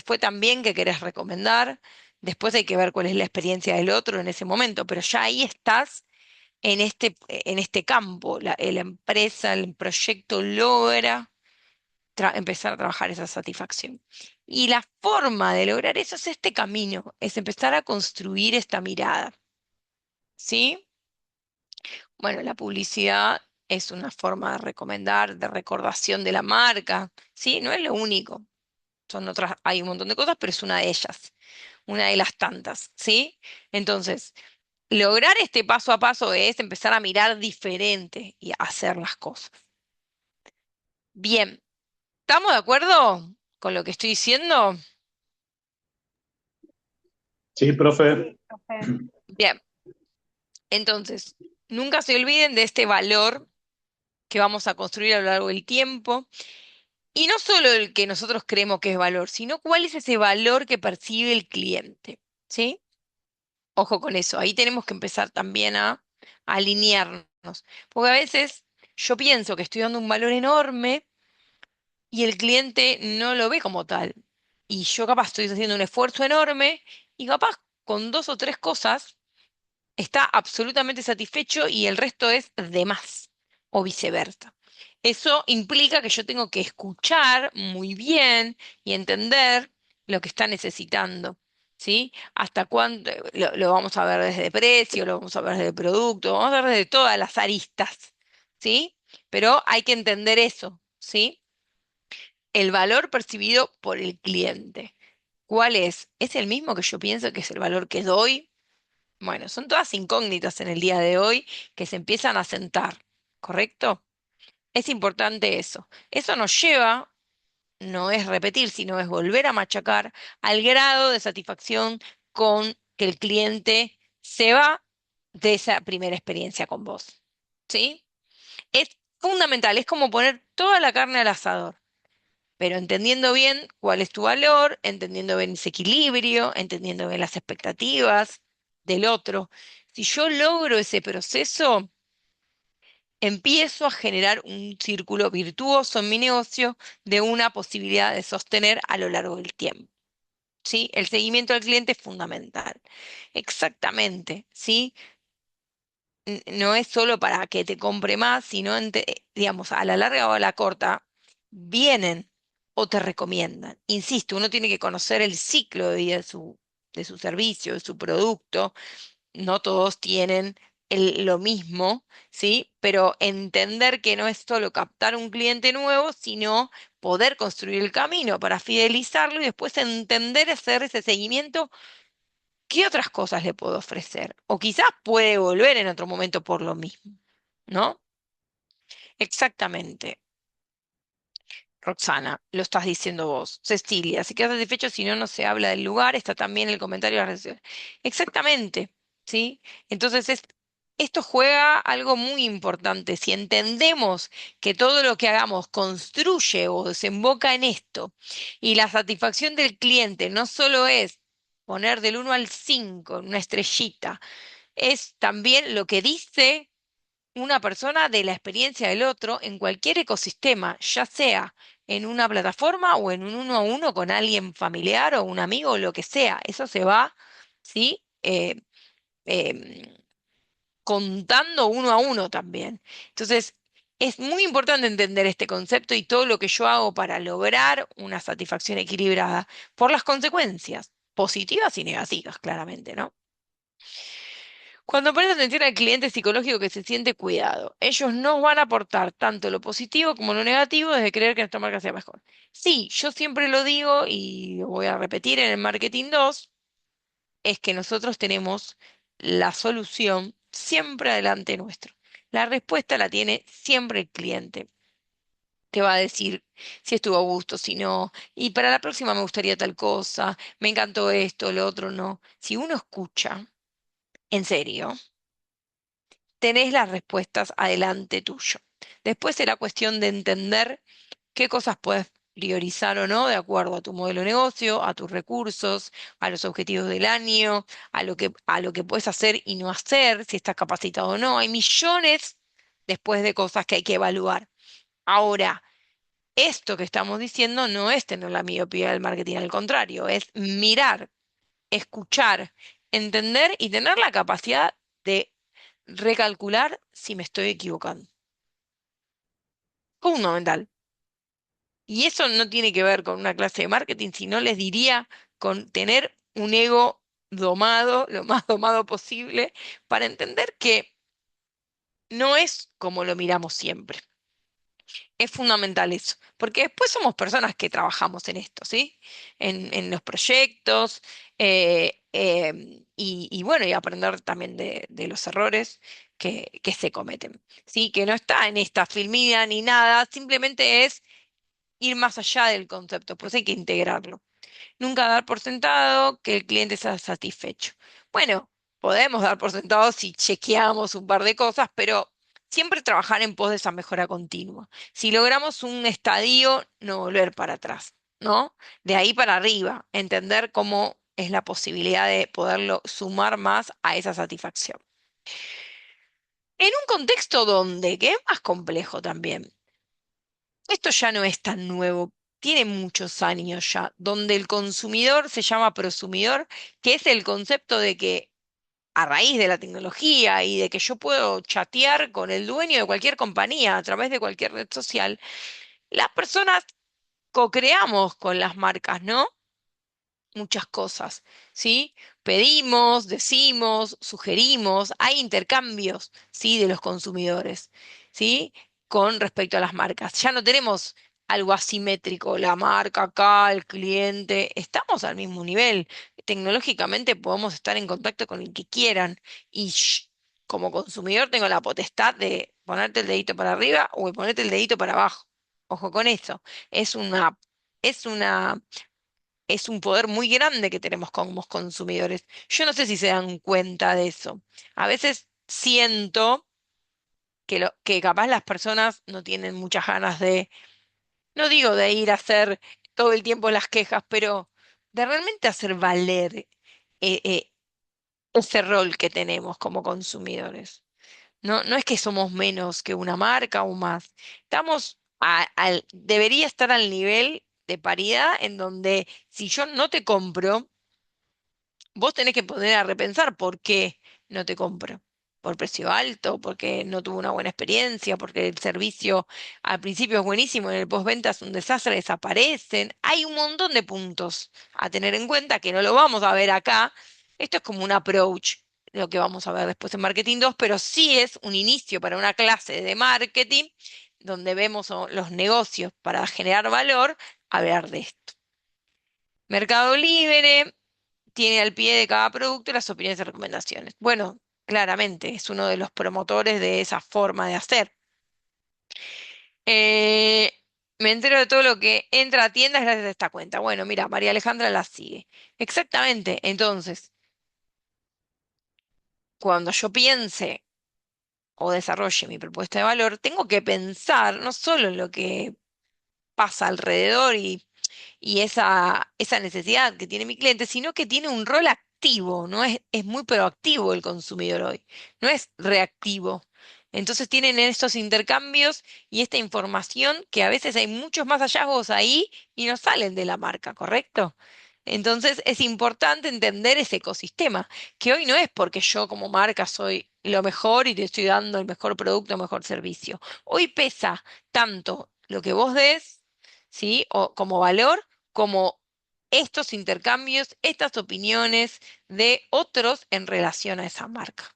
fue tan bien que querés recomendar. Después hay que ver cuál es la experiencia del otro en ese momento, pero ya ahí estás en este campo. La empresa, el proyecto logra empezar a trabajar esa satisfacción. Y la forma de lograr eso es este camino, es empezar a construir esta mirada. ¿Sí? Bueno, la publicidad es una forma de recomendar, de recordación de la marca. ¿Sí? No es lo único. Son otras, hay un montón de cosas, pero es una de ellas, una de las tantas, ¿sí? Entonces, lograr este paso a paso es empezar a mirar diferente y a hacer las cosas. Bien, ¿estamos de acuerdo con lo que estoy diciendo? Sí, profe. Bien, entonces, nunca se olviden de este valor que vamos a construir a lo largo del tiempo Y no solo el que nosotros creemos que es valor, sino cuál es ese valor que percibe el cliente, ¿sí? Ojo con eso, ahí tenemos que empezar también a alinearnos, porque a veces yo pienso que estoy dando un valor enorme y el cliente no lo ve como tal. Y yo capaz estoy haciendo un esfuerzo enorme y capaz con dos o tres cosas está absolutamente satisfecho y el resto es de más, o viceversa. Eso implica que yo tengo que escuchar muy bien y entender lo que está necesitando, ¿sí? Hasta cuánto, lo vamos a ver desde precio, lo vamos a ver desde producto, vamos a ver desde todas las aristas, ¿sí? Pero hay que entender eso, ¿sí? El valor percibido por el cliente. ¿Cuál es? ¿Es el mismo que yo pienso que es el valor que doy? Bueno, son todas incógnitas en el día de hoy que se empiezan a sentar, ¿correcto? Es importante eso. Eso nos lleva, no es repetir, sino es volver a machacar al grado de satisfacción con que el cliente se va de esa primera experiencia con vos. ¿Sí? Es fundamental, es como poner toda la carne al asador, pero entendiendo bien cuál es tu valor, entendiendo bien ese equilibrio, entendiendo bien las expectativas del otro. Si yo logro ese proceso, empiezo a generar un círculo virtuoso en mi negocio de una posibilidad de sostener a lo largo del tiempo. ¿Sí? El seguimiento al cliente es fundamental. Exactamente, ¿sí? No es solo para que te compre más, sino, digamos, a la larga o a la corta, vienen o te recomiendan. Insisto, uno tiene que conocer el ciclo de vida de su servicio, de su producto. No todos tienen lo mismo, ¿sí? Pero entender que no es solo captar un cliente nuevo, sino poder construir el camino para fidelizarlo y después entender hacer ese seguimiento. ¿Qué otras cosas le puedo ofrecer? O quizás puede volver en otro momento por lo mismo, ¿no? Exactamente. Roxana, lo estás diciendo vos. Cecilia, se queda satisfecho si no, no se habla del lugar, está también el comentario de las redes sociales. Exactamente, ¿sí? Entonces, esto juega algo muy importante. Si entendemos que todo lo que hagamos construye o desemboca en esto, y la satisfacción del cliente no solo es poner del 1 al 5 una estrellita, es también lo que dice una persona de la experiencia del otro en cualquier ecosistema, ya sea en una plataforma o en un uno a uno con alguien familiar o un amigo o lo que sea. Eso se va, ¿sí? Em, Contando uno a uno también. Entonces, es muy importante entender este concepto y todo lo que yo hago para lograr una satisfacción equilibrada por las consecuencias, positivas y negativas, claramente, ¿no? Cuando pones atención al cliente psicológico que se siente cuidado, ellos no van a aportar tanto lo positivo como lo negativo desde creer que nuestra marca sea mejor. Sí, yo siempre lo digo y lo voy a repetir en el Marketing 2, es que nosotros tenemos la solución siempre adelante nuestro. La respuesta la tiene siempre el cliente. Te va a decir si estuvo a gusto, si no, y para la próxima me gustaría tal cosa, me encantó esto, lo otro no. Si uno escucha, en serio, tenés las respuestas adelante tuyo. Después será cuestión de entender qué cosas puedes priorizar o no de acuerdo a tu modelo de negocio, a tus recursos, a los objetivos del año, a lo que puedes hacer y no hacer, si estás capacitado o no. Hay millones después de cosas que hay que evaluar. Ahora, esto que estamos diciendo no es tener la miopía del marketing, al contrario, es mirar, escuchar, entender y tener la capacidad de recalcular si me estoy equivocando. Fundamental. Y eso no tiene que ver con una clase de marketing, sino les diría con tener un ego domado, lo más domado posible, para entender que no es como lo miramos siempre. Es fundamental eso, porque después somos personas que trabajamos en esto, ¿sí? En los proyectos, y bueno, y aprender también de los errores que se cometen, ¿sí? Que no está en esta filmina ni nada, simplemente es ir más allá del concepto, pues hay que integrarlo. Nunca dar por sentado que el cliente está satisfecho. Bueno, podemos dar por sentado si chequeamos un par de cosas, pero siempre trabajar en pos de esa mejora continua. Si logramos un estadio, no volver para atrás, ¿no? De ahí para arriba, entender cómo es la posibilidad de poderlo sumar más a esa satisfacción. En un contexto donde, que es más complejo también, esto ya no es tan nuevo, tiene muchos años ya, donde el consumidor se llama prosumidor, que es el concepto de que a raíz de la tecnología y de que yo puedo chatear con el dueño de cualquier compañía a través de cualquier red social, las personas co-creamos con las marcas, ¿no? Muchas cosas, ¿sí? Pedimos, decimos, sugerimos, hay intercambios, ¿sí? De los consumidores, ¿sí? Con respecto a las marcas. Ya no tenemos algo asimétrico, la marca acá, el cliente, estamos al mismo nivel. Tecnológicamente podemos estar en contacto con el que quieran y como consumidor tengo la potestad de ponerte el dedito para arriba o de ponerte el dedito para abajo. Ojo con eso. Es una, es una es un poder muy grande que tenemos como consumidores. Yo no sé si se dan cuenta de eso. A veces siento que capaz las personas no tienen muchas ganas de, no digo de ir a hacer todo el tiempo las quejas, pero de realmente hacer valer ese rol que tenemos como consumidores. No, no es que somos menos que una marca o más. Debería estar al nivel de paridad en donde si yo no te compro, vos tenés que poner a repensar por qué no te compro. Por precio alto, porque no tuvo una buena experiencia, porque el servicio al principio es buenísimo, en el postventa es un desastre, desaparecen. Hay un montón de puntos a tener en cuenta que no lo vamos a ver acá. Esto es como un approach, lo que vamos a ver después en Marketing 2, pero sí es un inicio para una clase de marketing donde vemos los negocios para generar valor, hablar de esto. Mercado Libre tiene al pie de cada producto las opiniones y recomendaciones. Bueno, claramente es uno de los promotores de esa forma de hacer. Eh, Me entero de todo lo que entra a tiendas gracias a esta cuenta. Bueno, mira, María Alejandra la sigue. Exactamente. Entonces, cuando yo piense o desarrolle mi propuesta de valor, tengo que pensar no solo en lo que pasa alrededor y esa necesidad que tiene mi cliente, sino que tiene un rol activo, ¿no? Es muy proactivo el consumidor hoy, no es reactivo. Entonces tienen estos intercambios y esta información que a veces hay muchos más hallazgos ahí y no salen de la marca, ¿correcto? Entonces es importante entender ese ecosistema, que hoy no es porque yo como marca soy lo mejor y te estoy dando el mejor producto, el mejor servicio. Hoy pesa tanto lo que vos des, ¿sí? O como valor, como estos intercambios, estas opiniones de otros en relación a esa marca.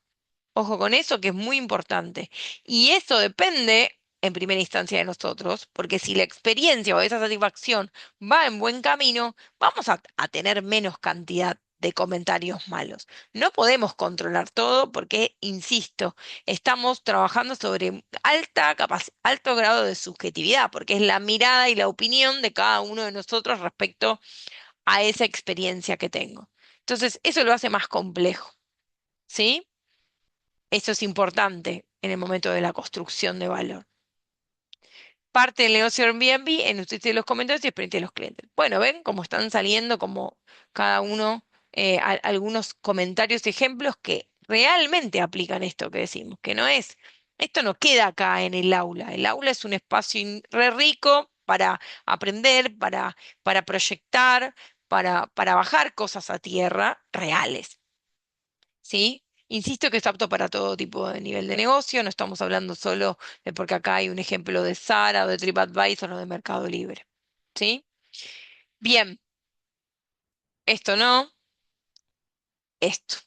Ojo con eso, que es muy importante. Y eso depende, en primera instancia, de nosotros, porque si la experiencia o esa satisfacción va en buen camino, vamos a tener menos cantidad de comentarios malos. No podemos controlar todo porque, insisto, estamos trabajando sobre alto grado de subjetividad, porque es la mirada y la opinión de cada uno de nosotros respecto a esa experiencia que tengo. Entonces, eso lo hace más complejo, ¿sí? Eso es importante en el momento de la construcción de valor. Parte del negocio de Airbnb en ustedes los comentarios y experiencia de los clientes. Bueno, ven cómo están saliendo como cada uno algunos comentarios y ejemplos que realmente aplican esto que decimos, que no es, esto no queda acá en el aula. El aula es un espacio re rico para aprender, para proyectar, para bajar cosas a tierra reales. ¿Sí? Insisto que es apto para todo tipo de nivel de negocio, no estamos hablando solo de porque acá hay un ejemplo de Zara o de TripAdvisor o de Mercado Libre. ¿Sí? Bien, esto no, esto.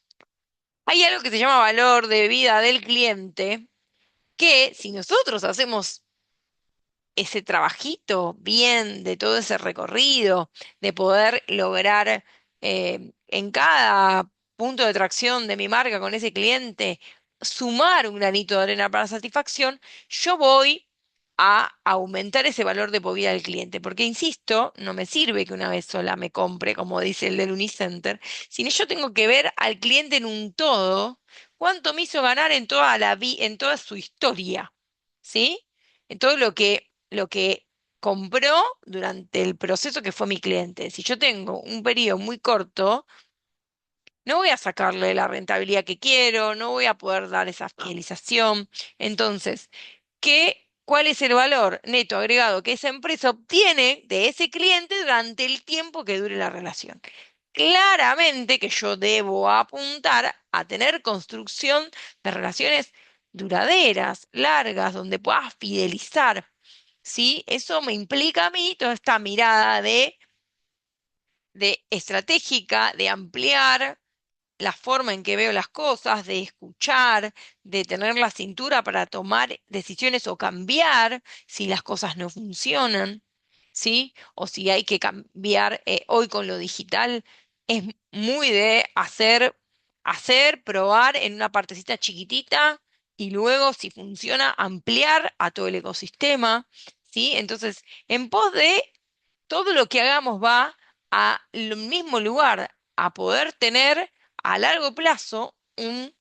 Hay algo que se llama valor de vida del cliente, que si nosotros hacemos ese trabajito bien de todo ese recorrido, de poder lograr en cada punto de tracción de mi marca con ese cliente, sumar un granito de arena para satisfacción, yo voy a aumentar ese valor de por vida del cliente. Porque, insisto, no me sirve que una vez sola me compre, como dice el del Unicenter, sino yo tengo que ver al cliente en un todo cuánto me hizo ganar en toda en toda su historia, ¿sí? En todo lo que compró durante el proceso que fue mi cliente. Si yo tengo un periodo muy corto, no voy a sacarle la rentabilidad que quiero, no voy a poder dar esa fidelización. Entonces, ¿cuál es el valor neto agregado que esa empresa obtiene de ese cliente durante el tiempo que dure la relación? Claramente que yo debo apuntar a tener construcción de relaciones duraderas, largas, donde puedas fidelizar, ¿sí? Eso me implica a mí toda esta mirada de estratégica, de ampliar la forma en que veo las cosas, de escuchar, de tener la cintura para tomar decisiones o cambiar si las cosas no funcionan, ¿sí? O si hay que cambiar hoy con lo digital, es muy de probar en una partecita chiquitita y luego, si funciona, ampliar a todo el ecosistema, ¿sí? Entonces, en pos de todo lo que hagamos va al mismo lugar, a poder tener a largo plazo un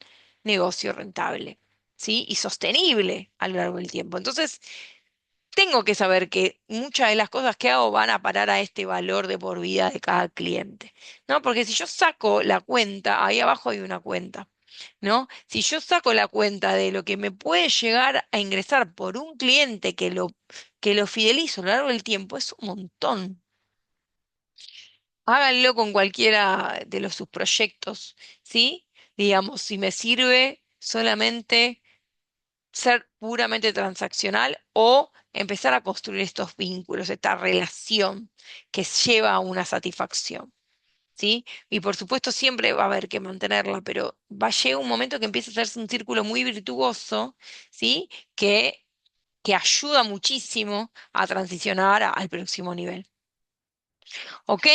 negocio rentable, ¿sí? Y sostenible a lo largo del tiempo. Entonces, tengo que saber que muchas de las cosas que hago van a parar a este valor de por vida de cada cliente, ¿no? Porque si yo saco la cuenta, ahí abajo hay una cuenta, ¿no? Si yo saco la cuenta de lo que me puede llegar a ingresar por un cliente que lo fidelizo a lo largo del tiempo, es un montón. Háganlo con cualquiera de sus proyectos, ¿sí? Digamos, si me sirve solamente ser puramente transaccional o empezar a construir estos vínculos, esta relación que lleva a una satisfacción, ¿sí? Y por supuesto siempre va a haber que mantenerla, pero va a llegar un momento que empieza a hacerse un círculo muy virtuoso, ¿sí? Que ayuda muchísimo a transicionar al próximo nivel. ¿Ok?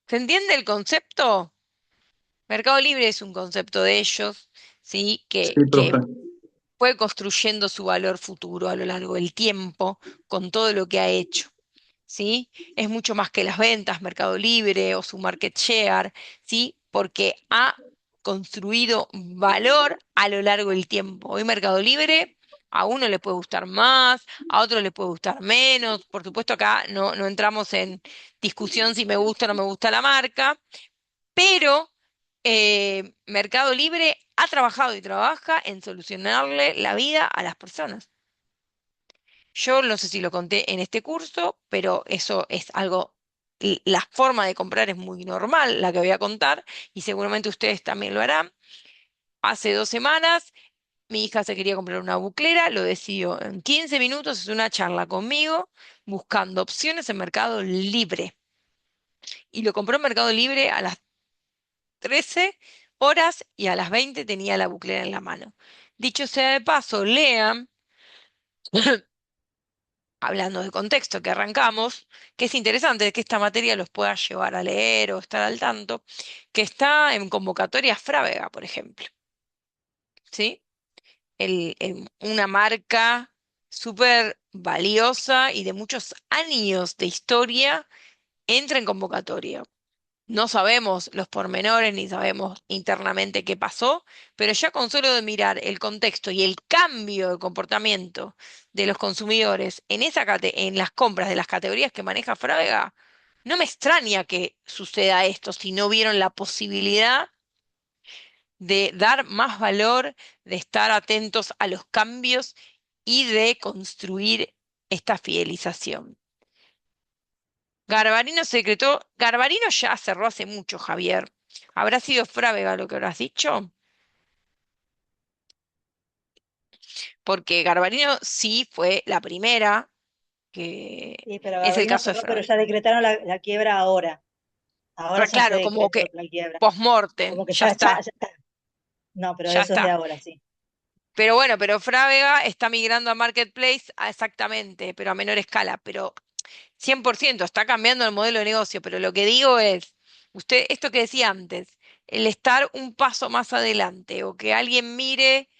¿Se entiende el concepto? Mercado Libre es un concepto de ellos, ¿sí? Sí, Que profe. fue construyendo su valor futuro a lo largo del tiempo con todo lo que ha hecho, ¿sí? Es mucho más que las ventas, Mercado Libre o su market share, ¿sí? Porque ha construido valor a lo largo del tiempo. Hoy Mercado Libre a uno le puede gustar más, a otro le puede gustar menos. Por supuesto, acá no entramos en discusión si me gusta o no me gusta la marca, pero Mercado Libre ha trabajado y trabaja en solucionarle la vida a las personas. Yo no sé si lo conté en este curso, pero eso es algo, la forma de comprar es muy normal, la que voy a contar, y seguramente ustedes también lo harán. Hace 2 semanas mi hija se quería comprar una buclera, lo decidió en 15 minutos, es una charla conmigo, buscando opciones en Mercado Libre. Y lo compró en Mercado Libre a las 13 horas y a las 20 tenía la buclera en la mano. Dicho sea de paso, lean, hablando de contexto que arrancamos, que es interesante que esta materia los pueda llevar a leer o estar al tanto, que está en convocatoria Frávega, por ejemplo, ¿sí? Una marca súper valiosa y de muchos años de historia entra en convocatoria. No sabemos los pormenores ni sabemos internamente qué pasó, pero ya con solo de mirar el contexto y el cambio de comportamiento de los consumidores en en las compras de las categorías que maneja Frávega, no me extraña que suceda esto si no vieron la posibilidad de dar más valor, de estar atentos a los cambios y de construir esta fidelización. Garbarino ya cerró hace mucho, Javier. ¿Habrá sido Frávega lo que habrás dicho? Porque Garbarino sí fue la primera, que Sí, pero es el Garbarino caso de cerró, pero Frávega. ya decretaron la quiebra ahora. Ahora ya se Claro, como decretó que la quiebra. post-mortem, Como que ya está, ya está. No, pero ya eso es de está. ahora, sí. Pero bueno, pero Frávega está migrando a Marketplace exactamente, pero a menor escala, pero 100% está cambiando el modelo de negocio, pero lo que digo es, usted, esto que decía antes, el estar un paso más adelante o que alguien mire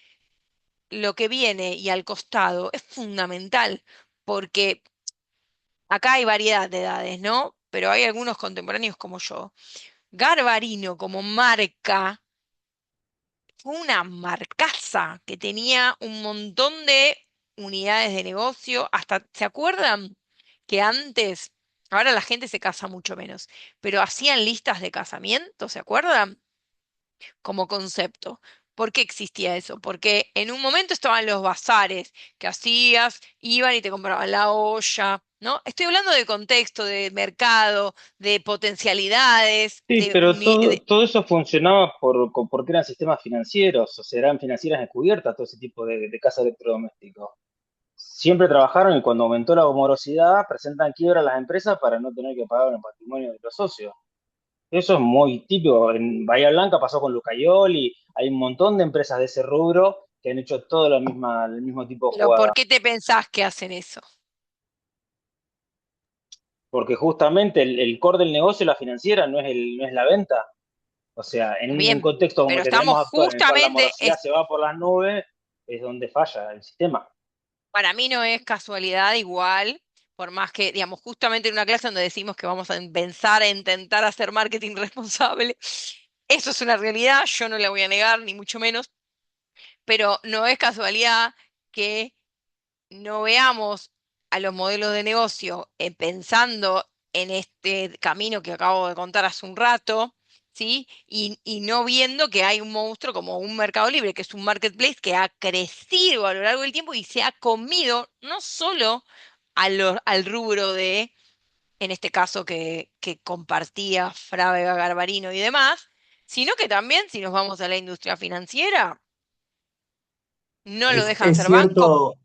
lo que viene y al costado es fundamental, porque acá hay variedad de edades, ¿no? Pero hay algunos contemporáneos como yo. Garbarino como marca fue una marcaza que tenía un montón de unidades de negocio. Hasta, ¿se acuerdan que antes, ahora la gente se casa mucho menos, pero hacían listas de casamiento, ¿se acuerdan? Como concepto. ¿Por qué existía eso? Porque en un momento estaban los bazares que hacías, iban y te compraban la olla, ¿no? Estoy hablando de contexto, de mercado, de potencialidades, Sí, pero todo eso funcionaba porque eran sistemas financieros, o sea, eran financieras encubiertas, todo ese tipo de casas electrodomésticos. Siempre trabajaron y cuando aumentó la morosidad, presentan quiebra a las empresas para no tener que pagar el patrimonio de los socios. Eso es muy típico. En Bahía Blanca pasó con Lucayoli, hay un montón de empresas de ese rubro que han hecho todo el mismo tipo de pero jugada. ¿por qué te pensás que hacen eso? Porque justamente el core del negocio, la financiera, no es la venta. O sea, en un Bien, contexto como pero el que estamos tenemos actual, en el cual la justamente, morosidad se va por las nubes, es donde falla el sistema. para mí no es casualidad igual, por más que, digamos, justamente en una clase donde decimos que vamos a pensar a intentar hacer marketing responsable, eso es una realidad, yo no la voy a negar, ni mucho menos, pero no es casualidad que no veamos a los modelos de negocio pensando en este camino que acabo de contar hace un rato, ¿sí? Y no viendo que hay un monstruo como un Mercado Libre, que es un marketplace que ha crecido a lo largo del tiempo y se ha comido no solo al rubro de, en este caso que compartía Frávega, Garbarino y demás, sino que también, si nos vamos a la industria financiera, no lo dejan Es ser banco cierto.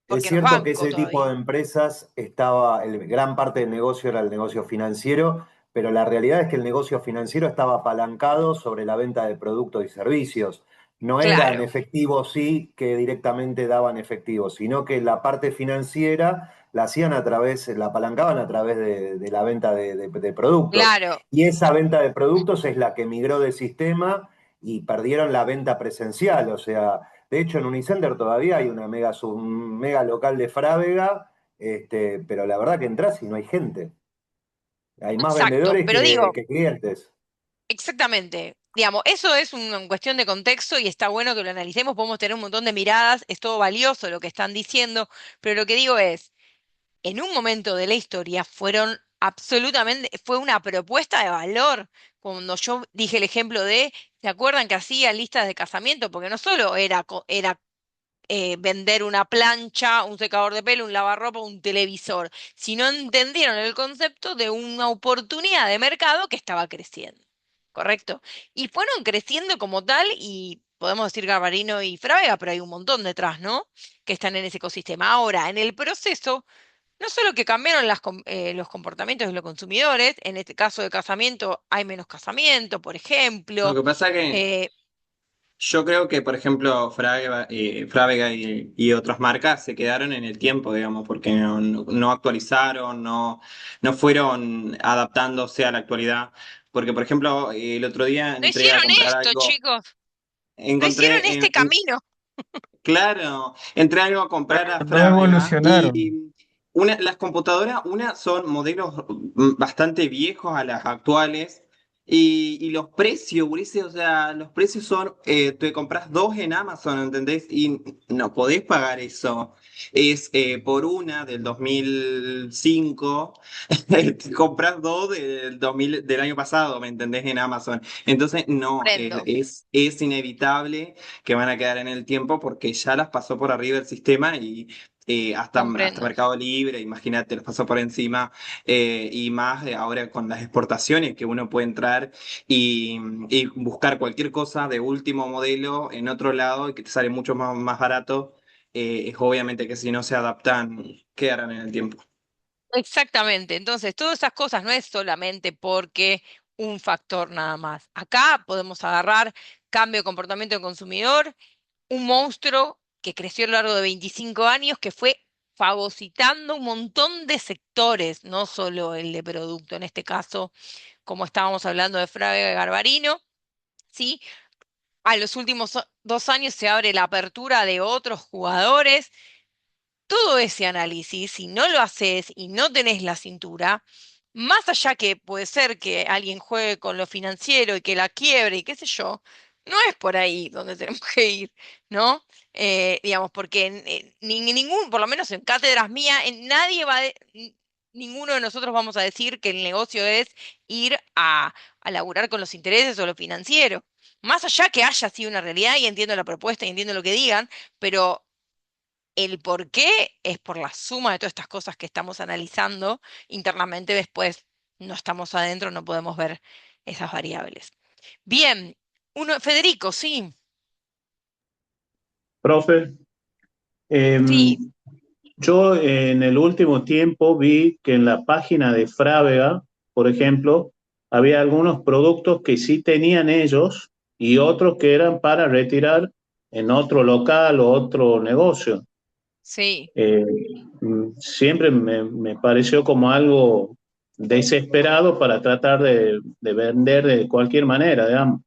Es porque no es cierto que banco ese tipo todavía. de empresas estaba, gran parte del negocio era el negocio financiero, pero la realidad es que el negocio financiero estaba apalancado sobre la venta de productos y servicios. No eran Claro. efectivos sí que directamente daban efectivo, sino que la parte financiera la hacían a través, la apalancaban a través de la venta de productos. Claro, Y esa venta de productos es la que migró del sistema y perdieron la venta presencial, o sea. De hecho, en Unicenter todavía hay un mega local de Frávega, pero la verdad que entras y no hay gente. Hay más exacto. vendedores Pero digo, que clientes. exactamente. Digamos, eso es una cuestión de contexto y está bueno que lo analicemos. Podemos tener un montón de miradas, es todo valioso lo que están diciendo, pero lo que digo es, en un momento de la historia fueron absolutamente, fue una propuesta de valor. Cuando yo dije el ejemplo de, ¿se acuerdan que hacía listas de casamiento? Porque no solo era vender una plancha, un secador de pelo, un lavarropa, un televisor, sino entendieron el concepto de una oportunidad de mercado que estaba creciendo, ¿correcto? Y fueron creciendo como tal y podemos decir Garbarino y Frávega, pero hay un montón detrás, ¿no? Que están en ese ecosistema. Ahora, en el proceso, no solo que cambiaron los comportamientos de los consumidores, en este caso de casamiento hay menos casamiento, por Lo ejemplo, que pasa que eh, yo creo que, por ejemplo, Frávega y otras marcas se quedaron en el tiempo, digamos, porque no actualizaron, no fueron adaptándose a la actualidad. Porque, por ejemplo, el otro día no entré a hicieron comprar esto, algo, chicos, no hicieron encontré este camino. claro, entré algo a comprar a No Frávega evolucionaron. y las computadoras, una son modelos bastante viejos a las actuales y los precios, Ulises, o sea, los precios son, te compras dos en Amazon, ¿entendés? Y no podés pagar eso. Es por una del 2005, te compras dos del 2000, del año pasado, ¿me entendés? En Amazon. Entonces, no, Comprendo, es inevitable que van a quedar en el tiempo porque ya las pasó por arriba el sistema y hasta comprendo. Mercado Libre, imagínate, las pasó por encima y más ahora con las exportaciones que uno puede entrar y buscar cualquier cosa de último modelo en otro lado y que te sale mucho más barato, es obviamente que si no se adaptan, quedarán en el tiempo. Exactamente. Entonces, todas esas cosas no es solamente porque un factor nada más. Acá podemos agarrar cambio de comportamiento del consumidor, un monstruo que creció a lo largo de 25 años, que fue fagocitando un montón de sectores, no solo el de producto, en este caso, como estábamos hablando de Frávega y Garbarino, ¿sí? A los últimos 2 años se abre la apertura de otros jugadores. Todo ese análisis, si no lo haces y no tenés la cintura, más allá que puede ser que alguien juegue con lo financiero y que la quiebre y qué sé yo, No es por ahí donde tenemos que ir, ¿no? Digamos, porque ningún, por lo menos en cátedras mías, nadie va ninguno de nosotros vamos a decir que el negocio es ir a laburar con los intereses o lo financiero. Más allá que haya sido una realidad y entiendo la propuesta y entiendo lo que digan, pero el por qué es por la suma de todas estas cosas que estamos analizando internamente, después no estamos adentro, no podemos ver esas variables. Bien, Federico, sí, Profe, sí, em, yo en el último tiempo vi que en la página de Frávega, por ejemplo, había algunos productos que sí tenían ellos y otros que eran para retirar en otro local o otro negocio. sí. Eh, Siempre me pareció como algo desesperado para tratar de vender de cualquier manera, digamos.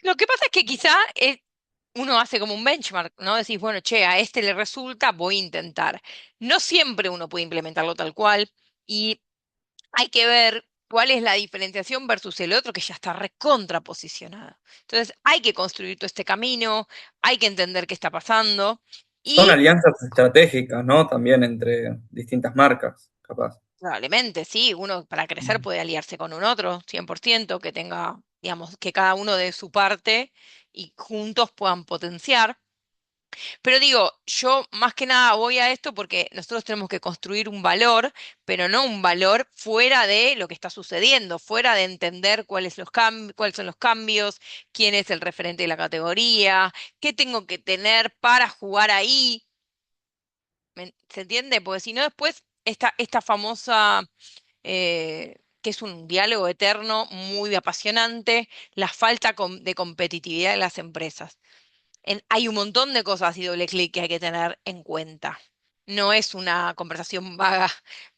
Lo que pasa es que quizá uno hace como un benchmark, ¿no? Decís, bueno, che, a este le resulta, voy a intentar. No siempre uno puede implementarlo tal cual y hay que ver cuál es la diferenciación versus el otro que ya está recontraposicionado. Entonces, hay que construir todo este camino, hay que entender qué está pasando Son y alianzas estratégicas, ¿no? También entre distintas marcas, capaz. probablemente, sí, uno para crecer puede aliarse con un otro, 100%, que tenga, digamos, que cada uno de su parte y juntos puedan potenciar. Pero digo, yo más que nada voy a esto porque nosotros tenemos que construir un valor, pero no un valor fuera de lo que está sucediendo, fuera de entender cuáles son los cambios, quién es el referente de la categoría, qué tengo que tener para jugar ahí. ¿Se entiende? Porque si no, después esta famosa, que es un diálogo eterno muy apasionante, la falta de competitividad de las empresas. Hay un montón de cosas y doble clic que hay que tener en cuenta. No es una conversación vaga,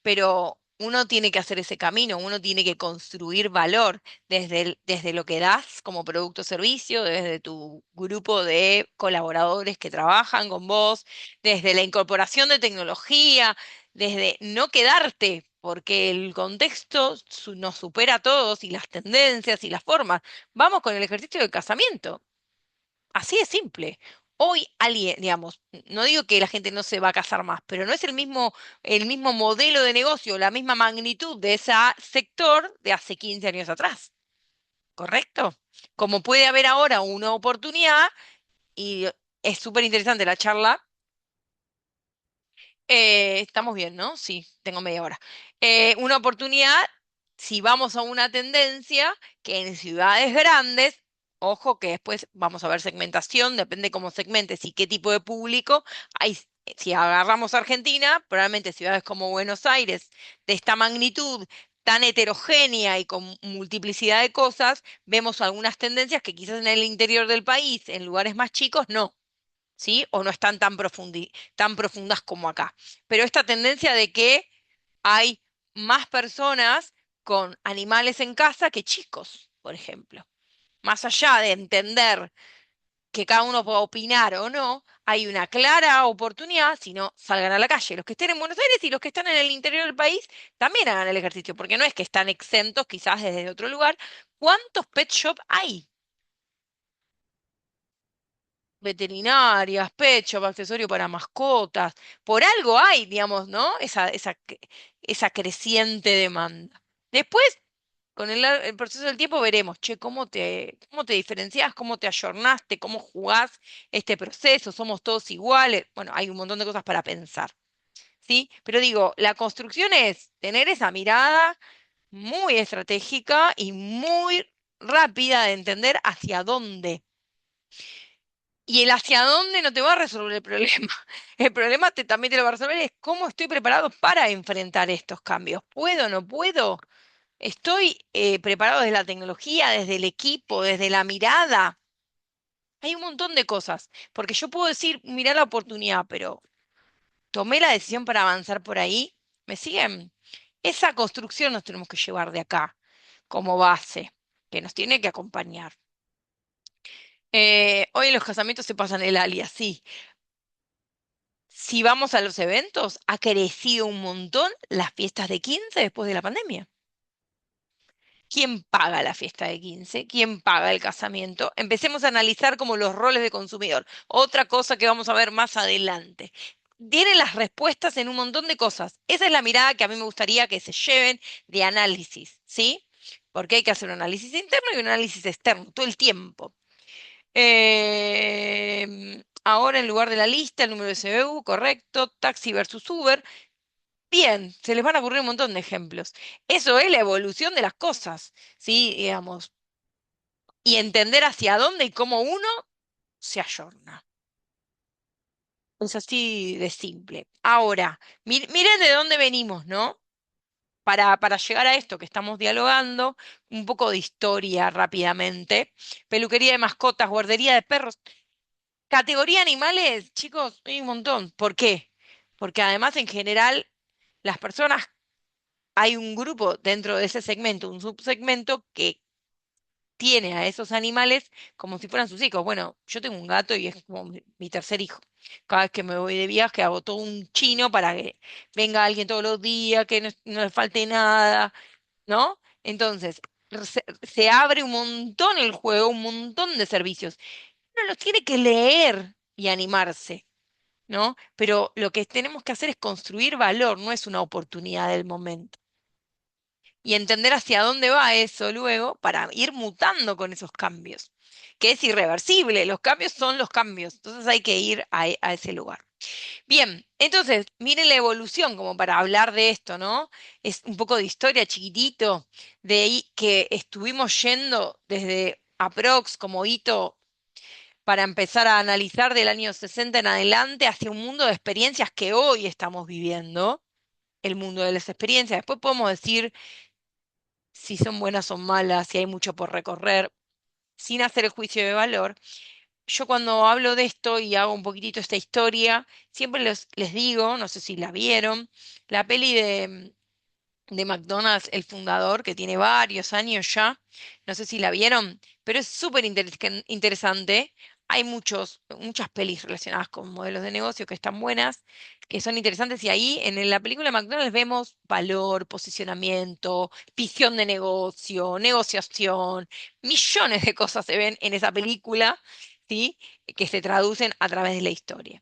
pero uno tiene que hacer ese camino, uno tiene que construir valor desde lo que das como producto o servicio, desde tu grupo de colaboradores que trabajan con vos, desde la incorporación de tecnología, desde no quedarte, porque el contexto nos supera a todos y las tendencias y las formas. Vamos con el ejercicio del casamiento. Así de simple. Hoy alguien, digamos, no digo que la gente no se va a casar más, pero no es el mismo modelo de negocio, la misma magnitud de ese sector de hace 15 años atrás. ¿Correcto? Como puede haber ahora una oportunidad, y es súper interesante la charla. Estamos bien, ¿no? Sí, tengo media hora. Una oportunidad, si vamos a una tendencia que en ciudades grandes, ojo que después vamos a ver segmentación, depende cómo segmentes y qué tipo de público. Hay, si agarramos Argentina, probablemente ciudades como Buenos Aires, de esta magnitud tan heterogénea y con multiplicidad de cosas, vemos algunas tendencias que quizás en el interior del país, en lugares más chicos, no. ¿Sí? O no están tan profundas como acá. Pero esta tendencia de que hay más personas con animales en casa que chicos, por ejemplo. Más allá de entender que cada uno pueda opinar o no, hay una clara oportunidad, si no, salgan a la calle. Los que estén en Buenos Aires y los que están en el interior del país también hagan el ejercicio, porque no es que están exentos quizás desde otro lugar. ¿Cuántos pet shop hay? Veterinarias, pet shop, accesorio para mascotas. Por algo hay, digamos, ¿no? Esa creciente demanda. Después, con el proceso del tiempo veremos, che, cómo te diferenciás, cómo te ayornaste, cómo jugás este proceso, somos todos iguales. Bueno, hay un montón de cosas para pensar, ¿sí? Pero digo, la construcción es tener esa mirada muy estratégica y muy rápida de entender hacia dónde. Y el hacia dónde no te va a resolver el problema. El problema también te lo va a resolver es cómo estoy preparado para enfrentar estos cambios. ¿Puedo o no puedo? ¿Estoy preparado desde la tecnología, desde el equipo, desde la mirada? Hay un montón de cosas. Porque yo puedo decir, mirar la oportunidad, pero tomé la decisión para avanzar por ahí. ¿Me siguen? Esa construcción nos tenemos que llevar de acá como base, que nos tiene que acompañar. Hoy en los casamientos se pasan el alias, sí. Si vamos a los eventos, ha crecido un montón las fiestas de 15 después de la pandemia. ¿Quién paga la fiesta de 15? ¿Quién paga el casamiento? Empecemos a analizar como los roles de consumidor. Otra cosa que vamos a ver más adelante. Tienen las respuestas en un montón de cosas. Esa es la mirada que a mí me gustaría que se lleven de análisis, ¿sí? Porque hay que hacer un análisis interno y un análisis externo todo el tiempo. Ahora en lugar de la lista, el número de CBU, correcto, taxi versus Uber. Bien, se les van a ocurrir un montón de ejemplos. Eso es la evolución de las cosas, ¿sí? Digamos, y entender hacia dónde y cómo uno se ayorna. Es así de simple. Ahora, miren de dónde venimos, ¿no? Para llegar a esto que estamos dialogando, un poco de historia rápidamente. Peluquería de mascotas, guardería de perros. Categoría animales, chicos, hay un montón. ¿Por qué? Porque además en general las personas, hay un grupo dentro de ese segmento, un subsegmento que tiene a esos animales como si fueran sus hijos. Bueno, yo tengo un gato y es como mi tercer hijo. Cada vez que me voy de viaje hago todo un chino para que venga alguien todos los días, que no le falte nada, ¿no? Entonces, se abre un montón el juego, un montón de servicios. Uno los tiene que leer y animarse, ¿no? Pero lo que tenemos que hacer es construir valor, no es una oportunidad del momento. Y entender hacia dónde va eso luego para ir mutando con esos cambios, que es irreversible. Los cambios son los cambios, entonces hay que ir a ese lugar. Bien, entonces, miren la evolución como para hablar de esto, ¿no? Es un poco de historia chiquitito, de ahí que estuvimos yendo desde aprox como hito para empezar a analizar del año 60 en adelante hacia un mundo de experiencias que hoy estamos viviendo, el mundo de las experiencias. Después podemos decir si son buenas o malas, si hay mucho por recorrer, sin hacer el juicio de valor. Yo cuando hablo de esto y hago un poquitito esta historia, siempre les digo, no sé si la vieron, la peli de McDonald's, el fundador, que tiene varios años ya. No sé si la vieron, pero es súper interesante. Hay muchas pelis relacionadas con modelos de negocio que están buenas, que son interesantes, y ahí en la película de McDonald's vemos valor, posicionamiento, visión de negocio, negociación, millones de cosas se ven en esa película, ¿sí? Que se traducen a través de la historia.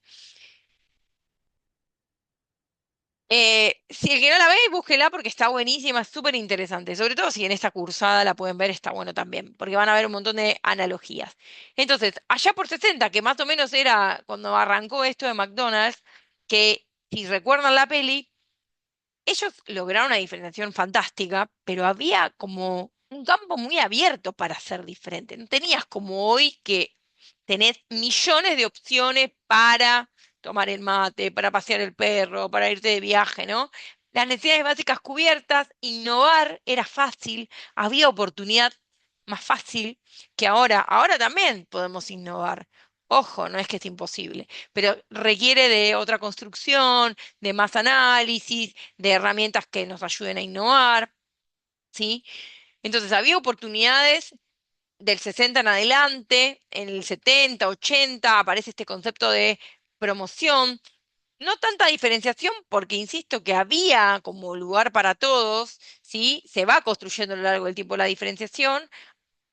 Si el que no la ve, búsquela porque está buenísima, es súper interesante. Sobre todo si en esta cursada la pueden ver, está bueno también, porque van a ver un montón de analogías. Entonces, allá por 60, que más o menos era cuando arrancó esto de McDonald's, que si recuerdan la peli, ellos lograron una diferenciación fantástica, pero había como un campo muy abierto para ser diferente. No tenías como hoy que tenés millones de opciones para tomar el mate, para pasear el perro, para irte de viaje, ¿no? Las necesidades básicas cubiertas, innovar era fácil, había oportunidad más fácil que ahora. Ahora también podemos innovar. Ojo, no es que es imposible, pero requiere de otra construcción, de más análisis, de herramientas que nos ayuden a innovar, ¿sí? Entonces, había oportunidades del 60 en adelante, en el 70, 80, aparece este concepto de promoción. No tanta diferenciación porque insisto que había como lugar para todos, ¿sí? Se va construyendo a lo largo del tiempo la diferenciación,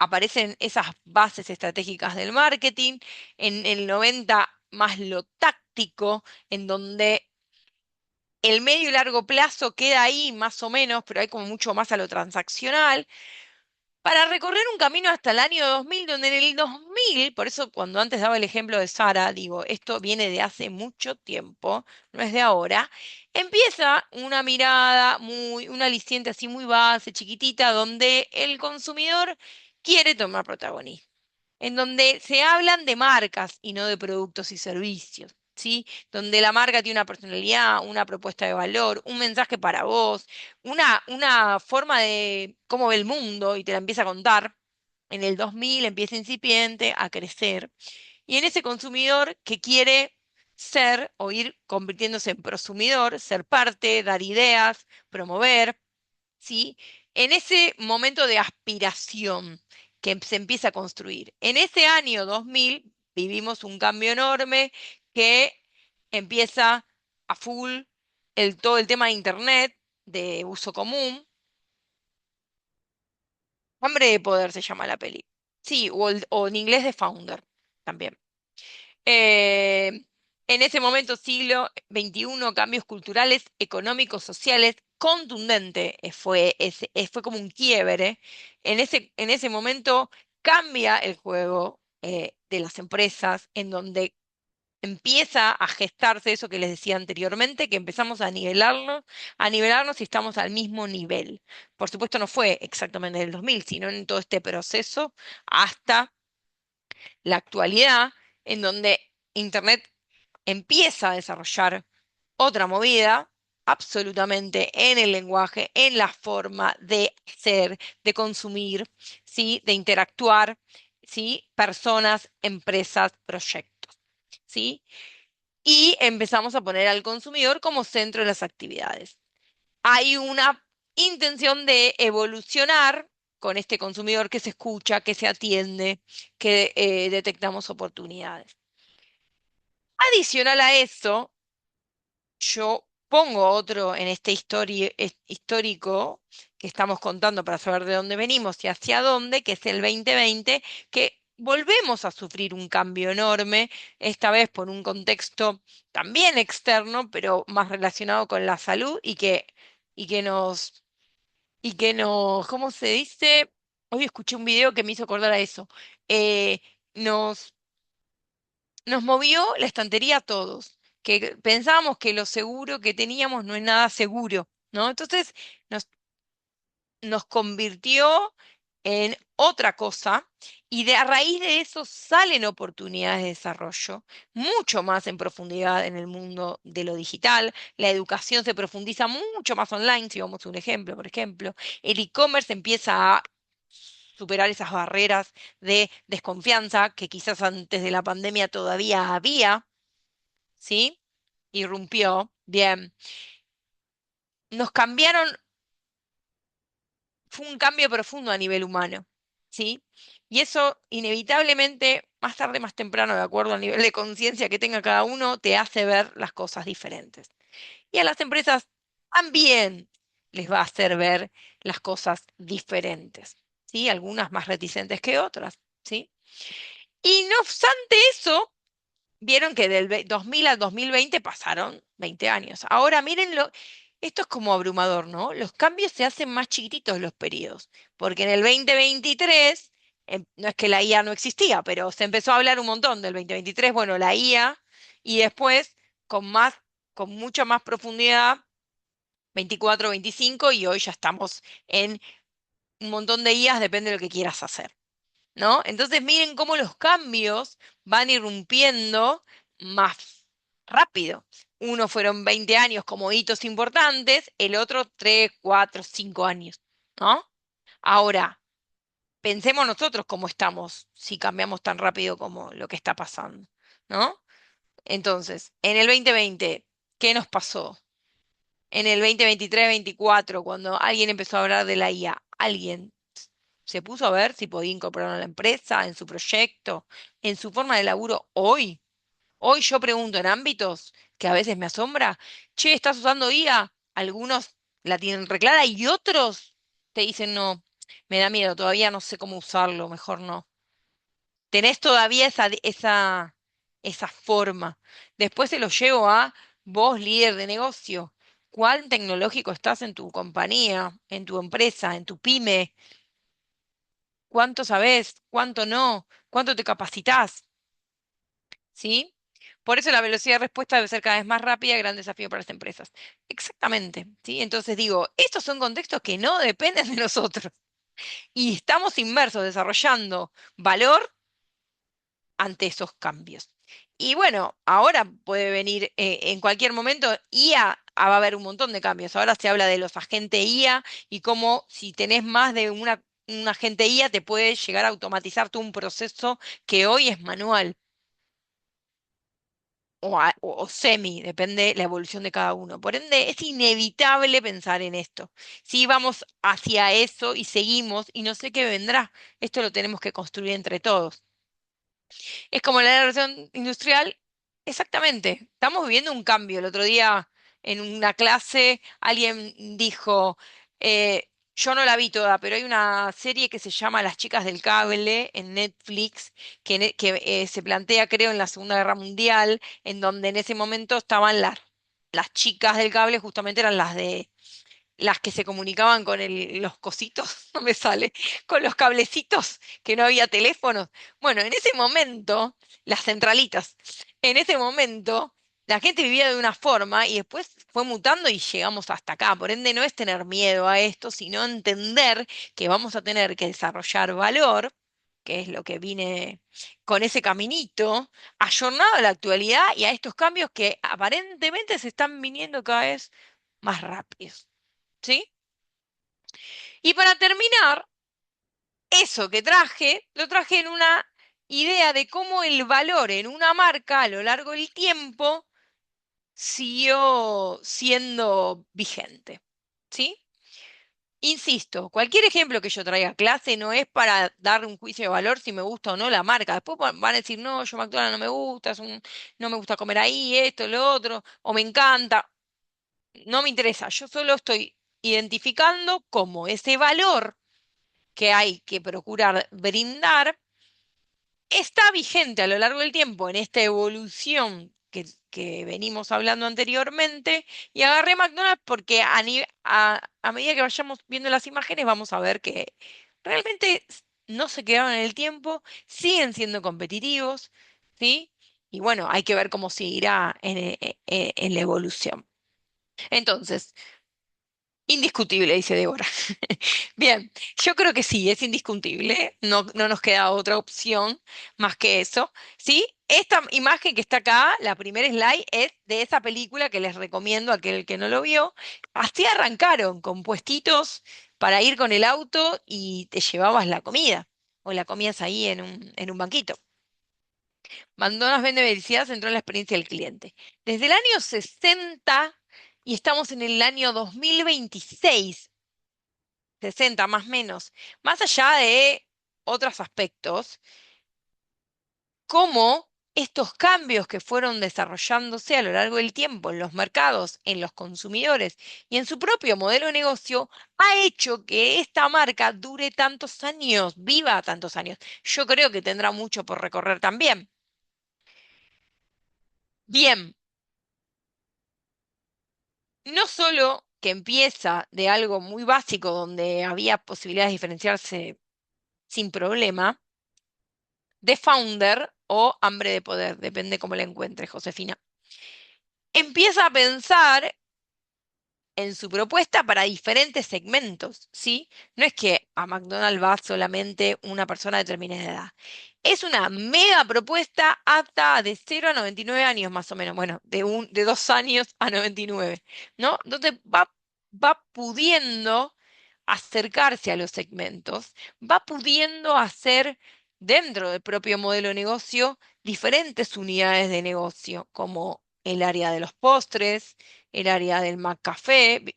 aparecen esas bases estratégicas del marketing, en el 90 más lo táctico, en donde el medio y largo plazo queda ahí más o menos, pero hay como mucho más a lo transaccional, para recorrer un camino hasta el año 2000, donde en el 2000, por eso cuando antes daba el ejemplo de Sara, digo, esto viene de hace mucho tiempo, no es de ahora, empieza una mirada muy, un aliciente así muy base, chiquitita, donde el consumidor quiere tomar protagonismo, en donde se hablan de marcas y no de productos y servicios, ¿sí? Donde la marca tiene una personalidad, una propuesta de valor, un mensaje para vos, una forma de cómo ve el mundo y te la empieza a contar. En el 2000 empieza incipiente a crecer. Y en ese consumidor que quiere ser o ir convirtiéndose en prosumidor, ser parte, dar ideas, promover, ¿sí? En ese momento de aspiración que se empieza a construir. En ese año 2000 vivimos un cambio enorme que empieza a full todo el tema de Internet de uso común. Hambre de poder se llama la peli. Sí, o en inglés de Founder también. Eh, en ese momento, siglo XXI, cambios culturales, económicos, sociales, contundente, fue como un quiebre. En ese momento cambia el juego de las empresas, en donde empieza a gestarse eso que les decía anteriormente, que empezamos a nivelarnos y estamos al mismo nivel. Por supuesto, no fue exactamente en el 2000, sino en todo este proceso hasta la actualidad, en donde Internet empieza a desarrollar otra movida absolutamente en el lenguaje, en la forma de ser, de consumir, ¿sí? De interactuar, ¿sí? Personas, empresas, proyectos, ¿sí? Y empezamos a poner al consumidor como centro de las actividades. Hay una intención de evolucionar con este consumidor que se escucha, que se atiende, que detectamos oportunidades. Adicional a eso, yo pongo otro en este histórico que estamos contando para saber de dónde venimos y hacia dónde, que es el 2020, que volvemos a sufrir un cambio enorme, esta vez por un contexto también externo, pero más relacionado con la salud y que nos, ¿cómo se dice? Hoy escuché un video que me hizo acordar a eso. Eh, nos nos movió la estantería a todos, que pensábamos que lo seguro que teníamos no es nada seguro, ¿no? Entonces nos, nos convirtió en otra cosa y a raíz de eso salen oportunidades de desarrollo, mucho más en profundidad en el mundo de lo digital. La educación se profundiza mucho más online, si vamos a un ejemplo, por ejemplo. El e-commerce empieza a superar esas barreras de desconfianza que quizás antes de la pandemia todavía había, ¿sí? Irrumpió. Bien. Nos cambiaron, fue un cambio profundo a nivel humano, ¿sí? Y eso inevitablemente, más tarde, más temprano, de acuerdo al nivel de conciencia que tenga cada uno, te hace ver las cosas diferentes. Y a las empresas también les va a hacer ver las cosas diferentes, ¿sí? Algunas más reticentes que otras, ¿sí? Y no obstante eso, vieron que del 2000 al 2020 pasaron 20 años. Ahora mírenlo, esto es como abrumador, ¿no? Los cambios se hacen más chiquititos los periodos, porque en el 2023, no es que la IA no existía, pero se empezó a hablar un montón del 2023, bueno, la IA, y después con más, con mucha más profundidad, 24, 25, y hoy ya estamos en un montón de IAs, depende de lo que quieras hacer. ¿No? Entonces miren cómo los cambios van irrumpiendo más rápido. Uno fueron 20 años como hitos importantes, el otro 3, 4, 5 años, ¿no? Ahora, pensemos nosotros cómo estamos si cambiamos tan rápido como lo que está pasando, ¿no? Entonces, en el 2020, ¿qué nos pasó? En el 2023-2024, cuando alguien empezó a hablar de la IA, alguien se puso a ver si podía incorporarlo a la empresa, en su proyecto, en su forma de laburo hoy. Hoy yo pregunto en ámbitos que a veces me asombra, che, ¿estás usando IA? Algunos la tienen reclara y otros te dicen, no, me da miedo, todavía no sé cómo usarlo, mejor no. Tenés todavía esa forma. Después se lo llevo a vos, líder de negocio. ¿Cuán tecnológico estás en tu compañía, en tu empresa, en tu pyme? ¿Cuánto sabés? ¿Cuánto no? ¿Cuánto te capacitas? ¿Sí? Por eso la velocidad de respuesta debe ser cada vez más rápida y gran desafío para las empresas. Exactamente, ¿sí? Entonces digo, estos son contextos que no dependen de nosotros y estamos inmersos desarrollando valor ante esos cambios. Y bueno, ahora puede venir en cualquier momento IA, va a haber un montón de cambios. Ahora se habla de los agentes IA y cómo si tenés más de un agente IA te puede llegar a automatizar todo un proceso que hoy es manual o semi, depende la evolución de cada uno. Por ende, es inevitable pensar en esto. Si vamos hacia eso y seguimos y no sé qué vendrá, esto lo tenemos que construir entre todos. Es como la revolución industrial, exactamente. Estamos viviendo un cambio. El otro día en una clase alguien dijo, Yo no la vi toda, pero hay una serie que se llama Las chicas del cable en Netflix, que se plantea, creo, en la Segunda Guerra Mundial, en donde en ese momento estaban las chicas del cable, justamente eran las que se comunicaban con los cositos, no me sale, con los cablecitos, que no había teléfonos. Bueno, en ese momento, las centralitas, en ese momento, la gente vivía de una forma y después fue mutando y llegamos hasta acá. Por ende, no es tener miedo a esto, sino entender que vamos a tener que desarrollar valor, que es lo que vine con ese caminito, ayornado a la actualidad y a estos cambios que aparentemente se están viniendo cada vez más rápidos. ¿Sí? Y para terminar, eso que traje, lo traje en una idea de cómo el valor en una marca a lo largo del tiempo siguió siendo vigente. ¿Sí? Insisto, cualquier ejemplo que yo traiga a clase no es para dar un juicio de valor si me gusta o no la marca. Después van a decir, no, yo McDonald's no me gusta, no me gusta comer ahí, esto, lo otro, o me encanta. No me interesa, yo solo estoy identificando cómo ese valor que hay que procurar brindar está vigente a lo largo del tiempo en esta evolución que venimos hablando anteriormente. Y agarré McDonald's porque a medida que vayamos viendo las imágenes vamos a ver que realmente no se quedaron en el tiempo, siguen siendo competitivos, ¿sí? Y bueno, hay que ver cómo seguirá en la evolución. Entonces, indiscutible, dice Débora. Bien, yo creo que sí, es indiscutible, no nos queda otra opción más que eso, ¿sí? Esta imagen que está acá, la primera slide, es de esa película que les recomiendo a aquel que no lo vio. Así arrancaron, con puestitos para ir con el auto y te llevabas la comida, o la comías ahí en un banquito. McDonald's vende felicidad centró en la experiencia del cliente. Desde el año 60 y estamos en el año 2026, 60 más o menos, más allá de otros aspectos, cómo estos cambios que fueron desarrollándose a lo largo del tiempo en los mercados, en los consumidores y en su propio modelo de negocio, ha hecho que esta marca dure tantos años, viva tantos años. Yo creo que tendrá mucho por recorrer también. Bien, no solo que empieza de algo muy básico donde había posibilidades de diferenciarse sin problema, de founder o hambre de poder, depende cómo la encuentre Josefina. Empieza a pensar en su propuesta para diferentes segmentos, ¿sí? No es que a McDonald's va solamente una persona de determinada edad. Es una mega propuesta apta de 0 a 99 años más o menos, bueno, de 2 años a 99, ¿no? Donde va pudiendo acercarse a los segmentos, va pudiendo hacer dentro del propio modelo de negocio diferentes unidades de negocio, como el área de los postres, el área del McCafé,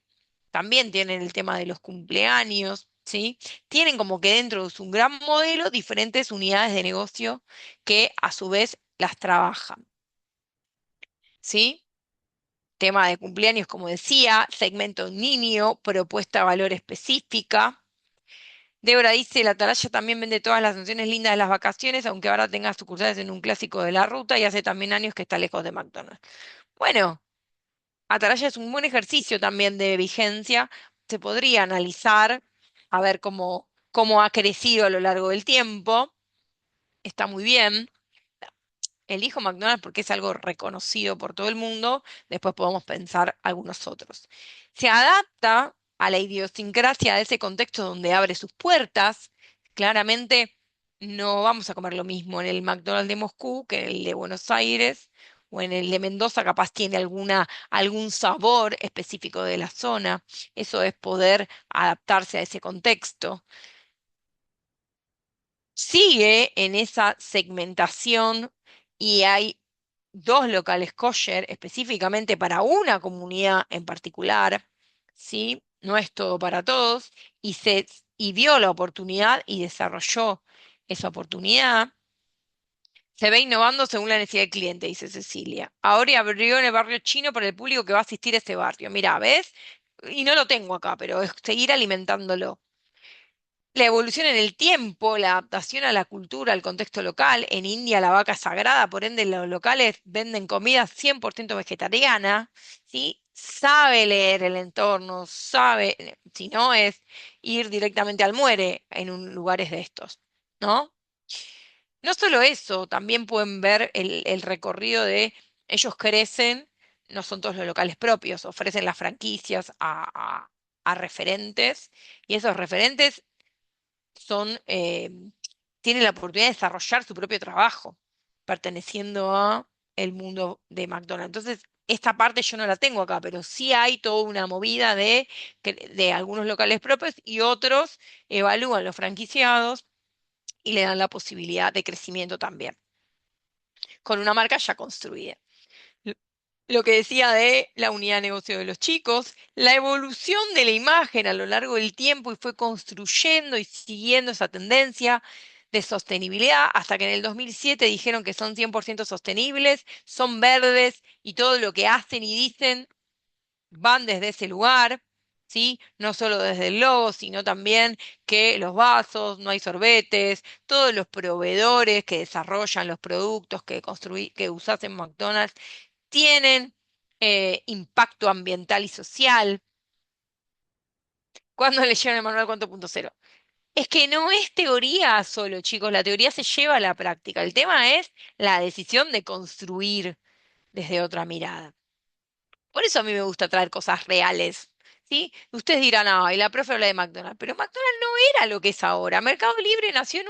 también tienen el tema de los cumpleaños, ¿sí? Tienen como que dentro de su gran modelo diferentes unidades de negocio que a su vez las trabajan, ¿sí? Tema de cumpleaños, como decía, segmento niño, propuesta de valor específica. Débora dice, la Atalaya también vende todas las opciones lindas de las vacaciones, aunque ahora tenga sucursales en un clásico de la ruta y hace también años que está lejos de McDonald's. Bueno, Atalaya es un buen ejercicio también de vigencia. Se podría analizar a ver cómo ha crecido a lo largo del tiempo. Está muy bien. Elijo McDonald's porque es algo reconocido por todo el mundo. Después podemos pensar algunos otros. Se adapta a la idiosincrasia de ese contexto donde abre sus puertas. Claramente no vamos a comer lo mismo en el McDonald's de Moscú que en el de Buenos Aires o en el de Mendoza. Capaz tiene algún sabor específico de la zona. Eso es poder adaptarse a ese contexto. Sigue en esa segmentación y hay 2 locales kosher específicamente para una comunidad en particular, ¿sí? No es todo para todos, y vio la oportunidad y desarrolló esa oportunidad. Se ve innovando según la necesidad del cliente, dice Cecilia. Ahora abrió en el barrio chino para el público que va a asistir a ese barrio. Mira, ¿ves? y no lo tengo acá, pero es seguir alimentándolo. La evolución en el tiempo, la adaptación a la cultura, al contexto local. En India la vaca es sagrada, por ende los locales venden comida 100% vegetariana, ¿sí? Sabe leer el entorno, sabe, si no es ir directamente al muere en lugares de estos, ¿no? No solo eso, también pueden ver el recorrido de ellos crecen, no son todos los locales propios, ofrecen las franquicias a referentes y esos referentes son, tienen la oportunidad de desarrollar su propio trabajo, perteneciendo a el mundo de McDonald's. Entonces, esta parte yo no la tengo acá, pero sí hay toda una movida de algunos locales propios y otros evalúan los franquiciados y le dan la posibilidad de crecimiento también, con una marca ya construida. Lo que decía de la unidad de negocio de los chicos, la evolución de la imagen a lo largo del tiempo y fue construyendo y siguiendo esa tendencia de sostenibilidad hasta que en el 2007 dijeron que son 100% sostenibles, son verdes y todo lo que hacen y dicen van desde ese lugar, ¿sí? No solo desde el logo, sino también que los vasos, no hay sorbetes, todos los proveedores que desarrollan los productos que usás en McDonald's tienen impacto ambiental y social. ¿Cuándo leyeron el manual Cuánto punto cero? Es que no es teoría solo, chicos, la teoría se lleva a la práctica. El tema es la decisión de construir desde otra mirada. Por eso a mí me gusta traer cosas reales, ¿sí? Ustedes dirán, ay, la profe habla de McDonald's, pero McDonald's no era lo que es ahora. Mercado Libre nació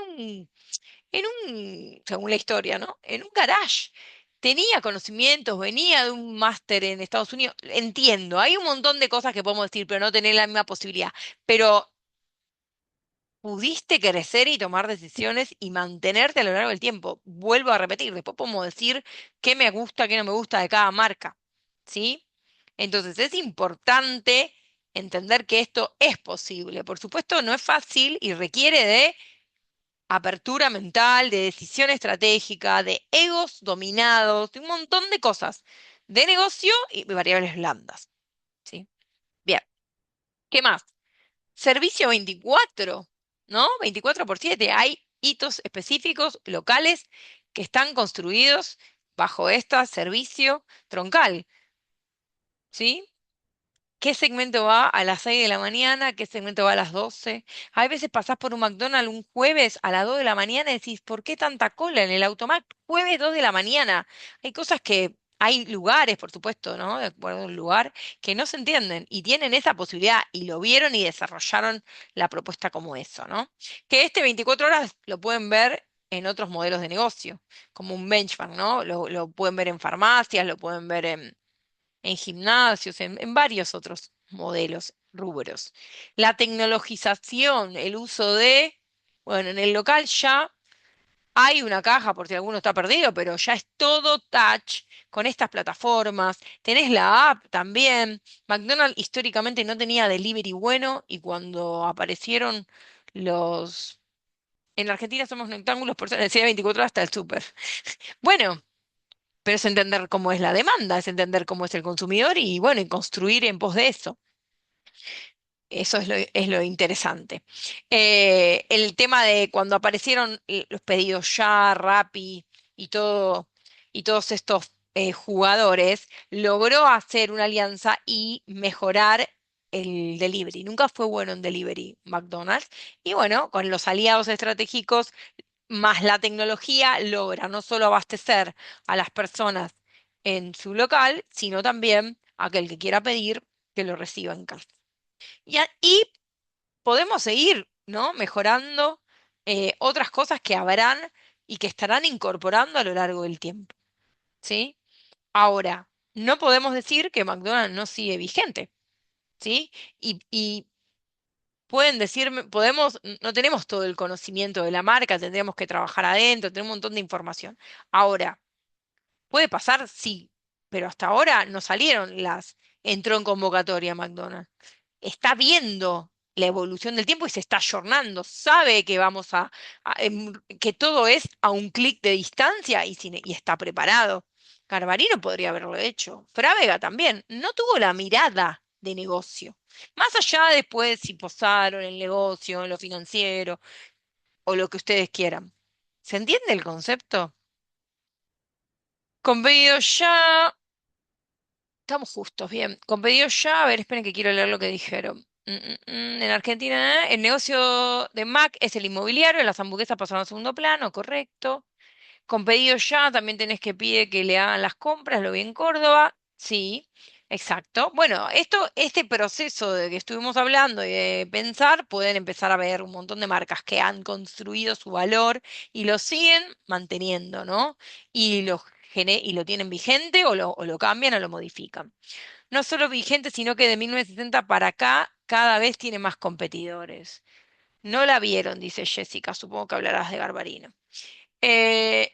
según la historia, ¿no? En un garage. Tenía conocimientos, venía de un máster en Estados Unidos. Entiendo, hay un montón de cosas que podemos decir, pero no tener la misma posibilidad. Pero pudiste crecer y tomar decisiones y mantenerte a lo largo del tiempo. Vuelvo a repetir, después podemos decir qué me gusta, qué no me gusta de cada marca, ¿sí? Entonces es importante entender que esto es posible. Por supuesto, no es fácil y requiere de apertura mental, de decisión estratégica, de egos dominados, de un montón de cosas, de negocio y variables blandas, ¿sí? Bien, ¿qué más? Servicio 24, ¿no? 24/7. Hay hitos específicos locales que están construidos bajo este servicio troncal, ¿sí? ¿Qué segmento va a las 6 de la mañana? ¿Qué segmento va a las 12? Hay veces pasás por un McDonald's un jueves a las 2 de la mañana y decís, ¿por qué tanta cola en el automac? Jueves 2 de la mañana. Hay cosas que, hay lugares, por supuesto, ¿no? De acuerdo al lugar, que no se entienden y tienen esa posibilidad y lo vieron y desarrollaron la propuesta como eso, ¿no? Que este 24 horas lo pueden ver en otros modelos de negocio, como un benchmark, ¿no? Lo pueden ver en farmacias, lo pueden ver en gimnasios, en varios otros modelos, rubros. La tecnologización, el uso de, bueno, en el local ya hay una caja por si alguno está perdido, pero ya es todo touch con estas plataformas. Tenés la app también. McDonald's históricamente no tenía delivery bueno y cuando aparecieron los... En la Argentina somos rectángulos por necesidad de 24 horas hasta el súper. Bueno, pero es entender cómo es la demanda, es entender cómo es el consumidor y bueno, y construir en pos de eso. Eso es lo interesante. El tema de cuando aparecieron los pedidos ya, Rappi y todo, y todos estos jugadores, logró hacer una alianza y mejorar el delivery. Nunca fue bueno en delivery McDonald's. Y bueno, con los aliados estratégicos más la tecnología logra no solo abastecer a las personas en su local, sino también a aquel que quiera pedir que lo reciba en casa. Y podemos seguir, ¿no? Mejorando otras cosas que habrán y que estarán incorporando a lo largo del tiempo, ¿sí? Ahora, no podemos decir que McDonald's no sigue vigente, ¿sí? Y pueden decirme, no tenemos todo el conocimiento de la marca, tendríamos que trabajar adentro, tener un montón de información. Ahora, ¿puede pasar? Sí, pero hasta ahora no salieron entró en convocatoria McDonald's. Está viendo la evolución del tiempo y se está ayornando, sabe que que todo es a un clic de distancia y está preparado. Garbarino podría haberlo hecho, Frávega también, no tuvo la mirada de negocio. Más allá después si posaron el negocio, en lo financiero o lo que ustedes quieran. ¿Se entiende el concepto? Con pedido ya. Estamos justos, bien. Con pedido ya, a ver, esperen que quiero leer lo que dijeron. En Argentina, el negocio de Mac es el inmobiliario, las hamburguesas pasaron a segundo plano, correcto. Con pedido ya también tenés que pide que le hagan las compras, lo vi en Córdoba. Sí, exacto. Bueno, este proceso de que estuvimos hablando y de pensar, pueden empezar a ver un montón de marcas que han construido su valor y lo siguen manteniendo, ¿no? Y lo tienen vigente o lo cambian o lo modifican. No solo vigente, sino que de 1960 para acá cada vez tiene más competidores. No la vieron, dice Jessica, supongo que hablarás de Garbarino. Eh,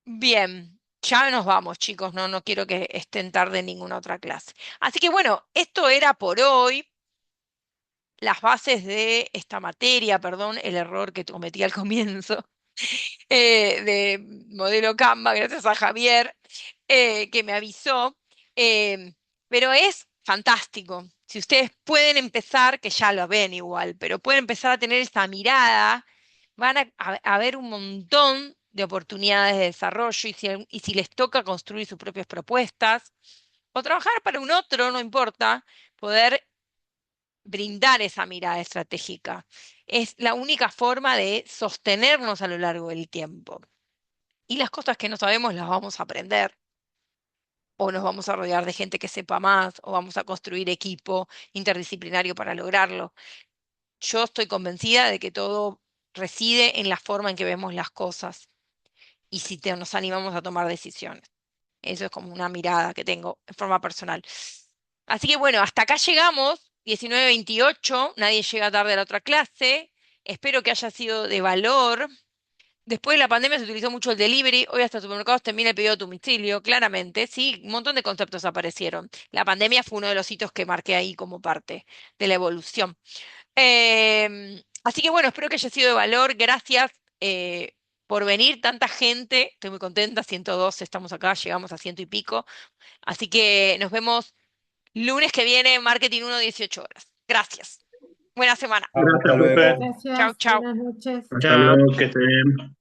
Bien, ya nos vamos, chicos, no quiero que estén tarde en ninguna otra clase. Así que bueno, esto era por hoy. Las bases de esta materia, perdón, el error que cometí al comienzo, de modelo Canva, gracias a Javier, que me avisó. eh, pero es fantástico. Si ustedes pueden empezar, que ya lo ven igual, pero pueden empezar a tener esa mirada, van a ver un montón de oportunidades de desarrollo y si les toca construir sus propias propuestas o trabajar para un otro, no importa, poder brindar esa mirada estratégica. Es la única forma de sostenernos a lo largo del tiempo. Y las cosas que no sabemos las vamos a aprender, o nos vamos a rodear de gente que sepa más, o vamos a construir equipo interdisciplinario para lograrlo. Yo estoy convencida de que todo reside en la forma en que vemos las cosas y si nos animamos a tomar decisiones. Eso es como una mirada que tengo en forma personal. Así que bueno, hasta acá llegamos, 19:28, nadie llega tarde a la otra clase. Espero que haya sido de valor. Después de la pandemia se utilizó mucho el delivery, hoy hasta supermercados termina el pedido a domicilio, claramente, sí, un montón de conceptos aparecieron. La pandemia fue uno de los hitos que marqué ahí como parte de la evolución. Así que bueno, espero que haya sido de valor. Gracias por venir, tanta gente. Estoy muy contenta, 102 estamos acá, llegamos a ciento y pico. Así que nos vemos lunes que viene, Marketing 1, 18 horas. Gracias. Buena semana. Gracias, Hasta Pepe. luego. Chau, Gracias, chau. buenas noches. Hasta luego, que esté bien.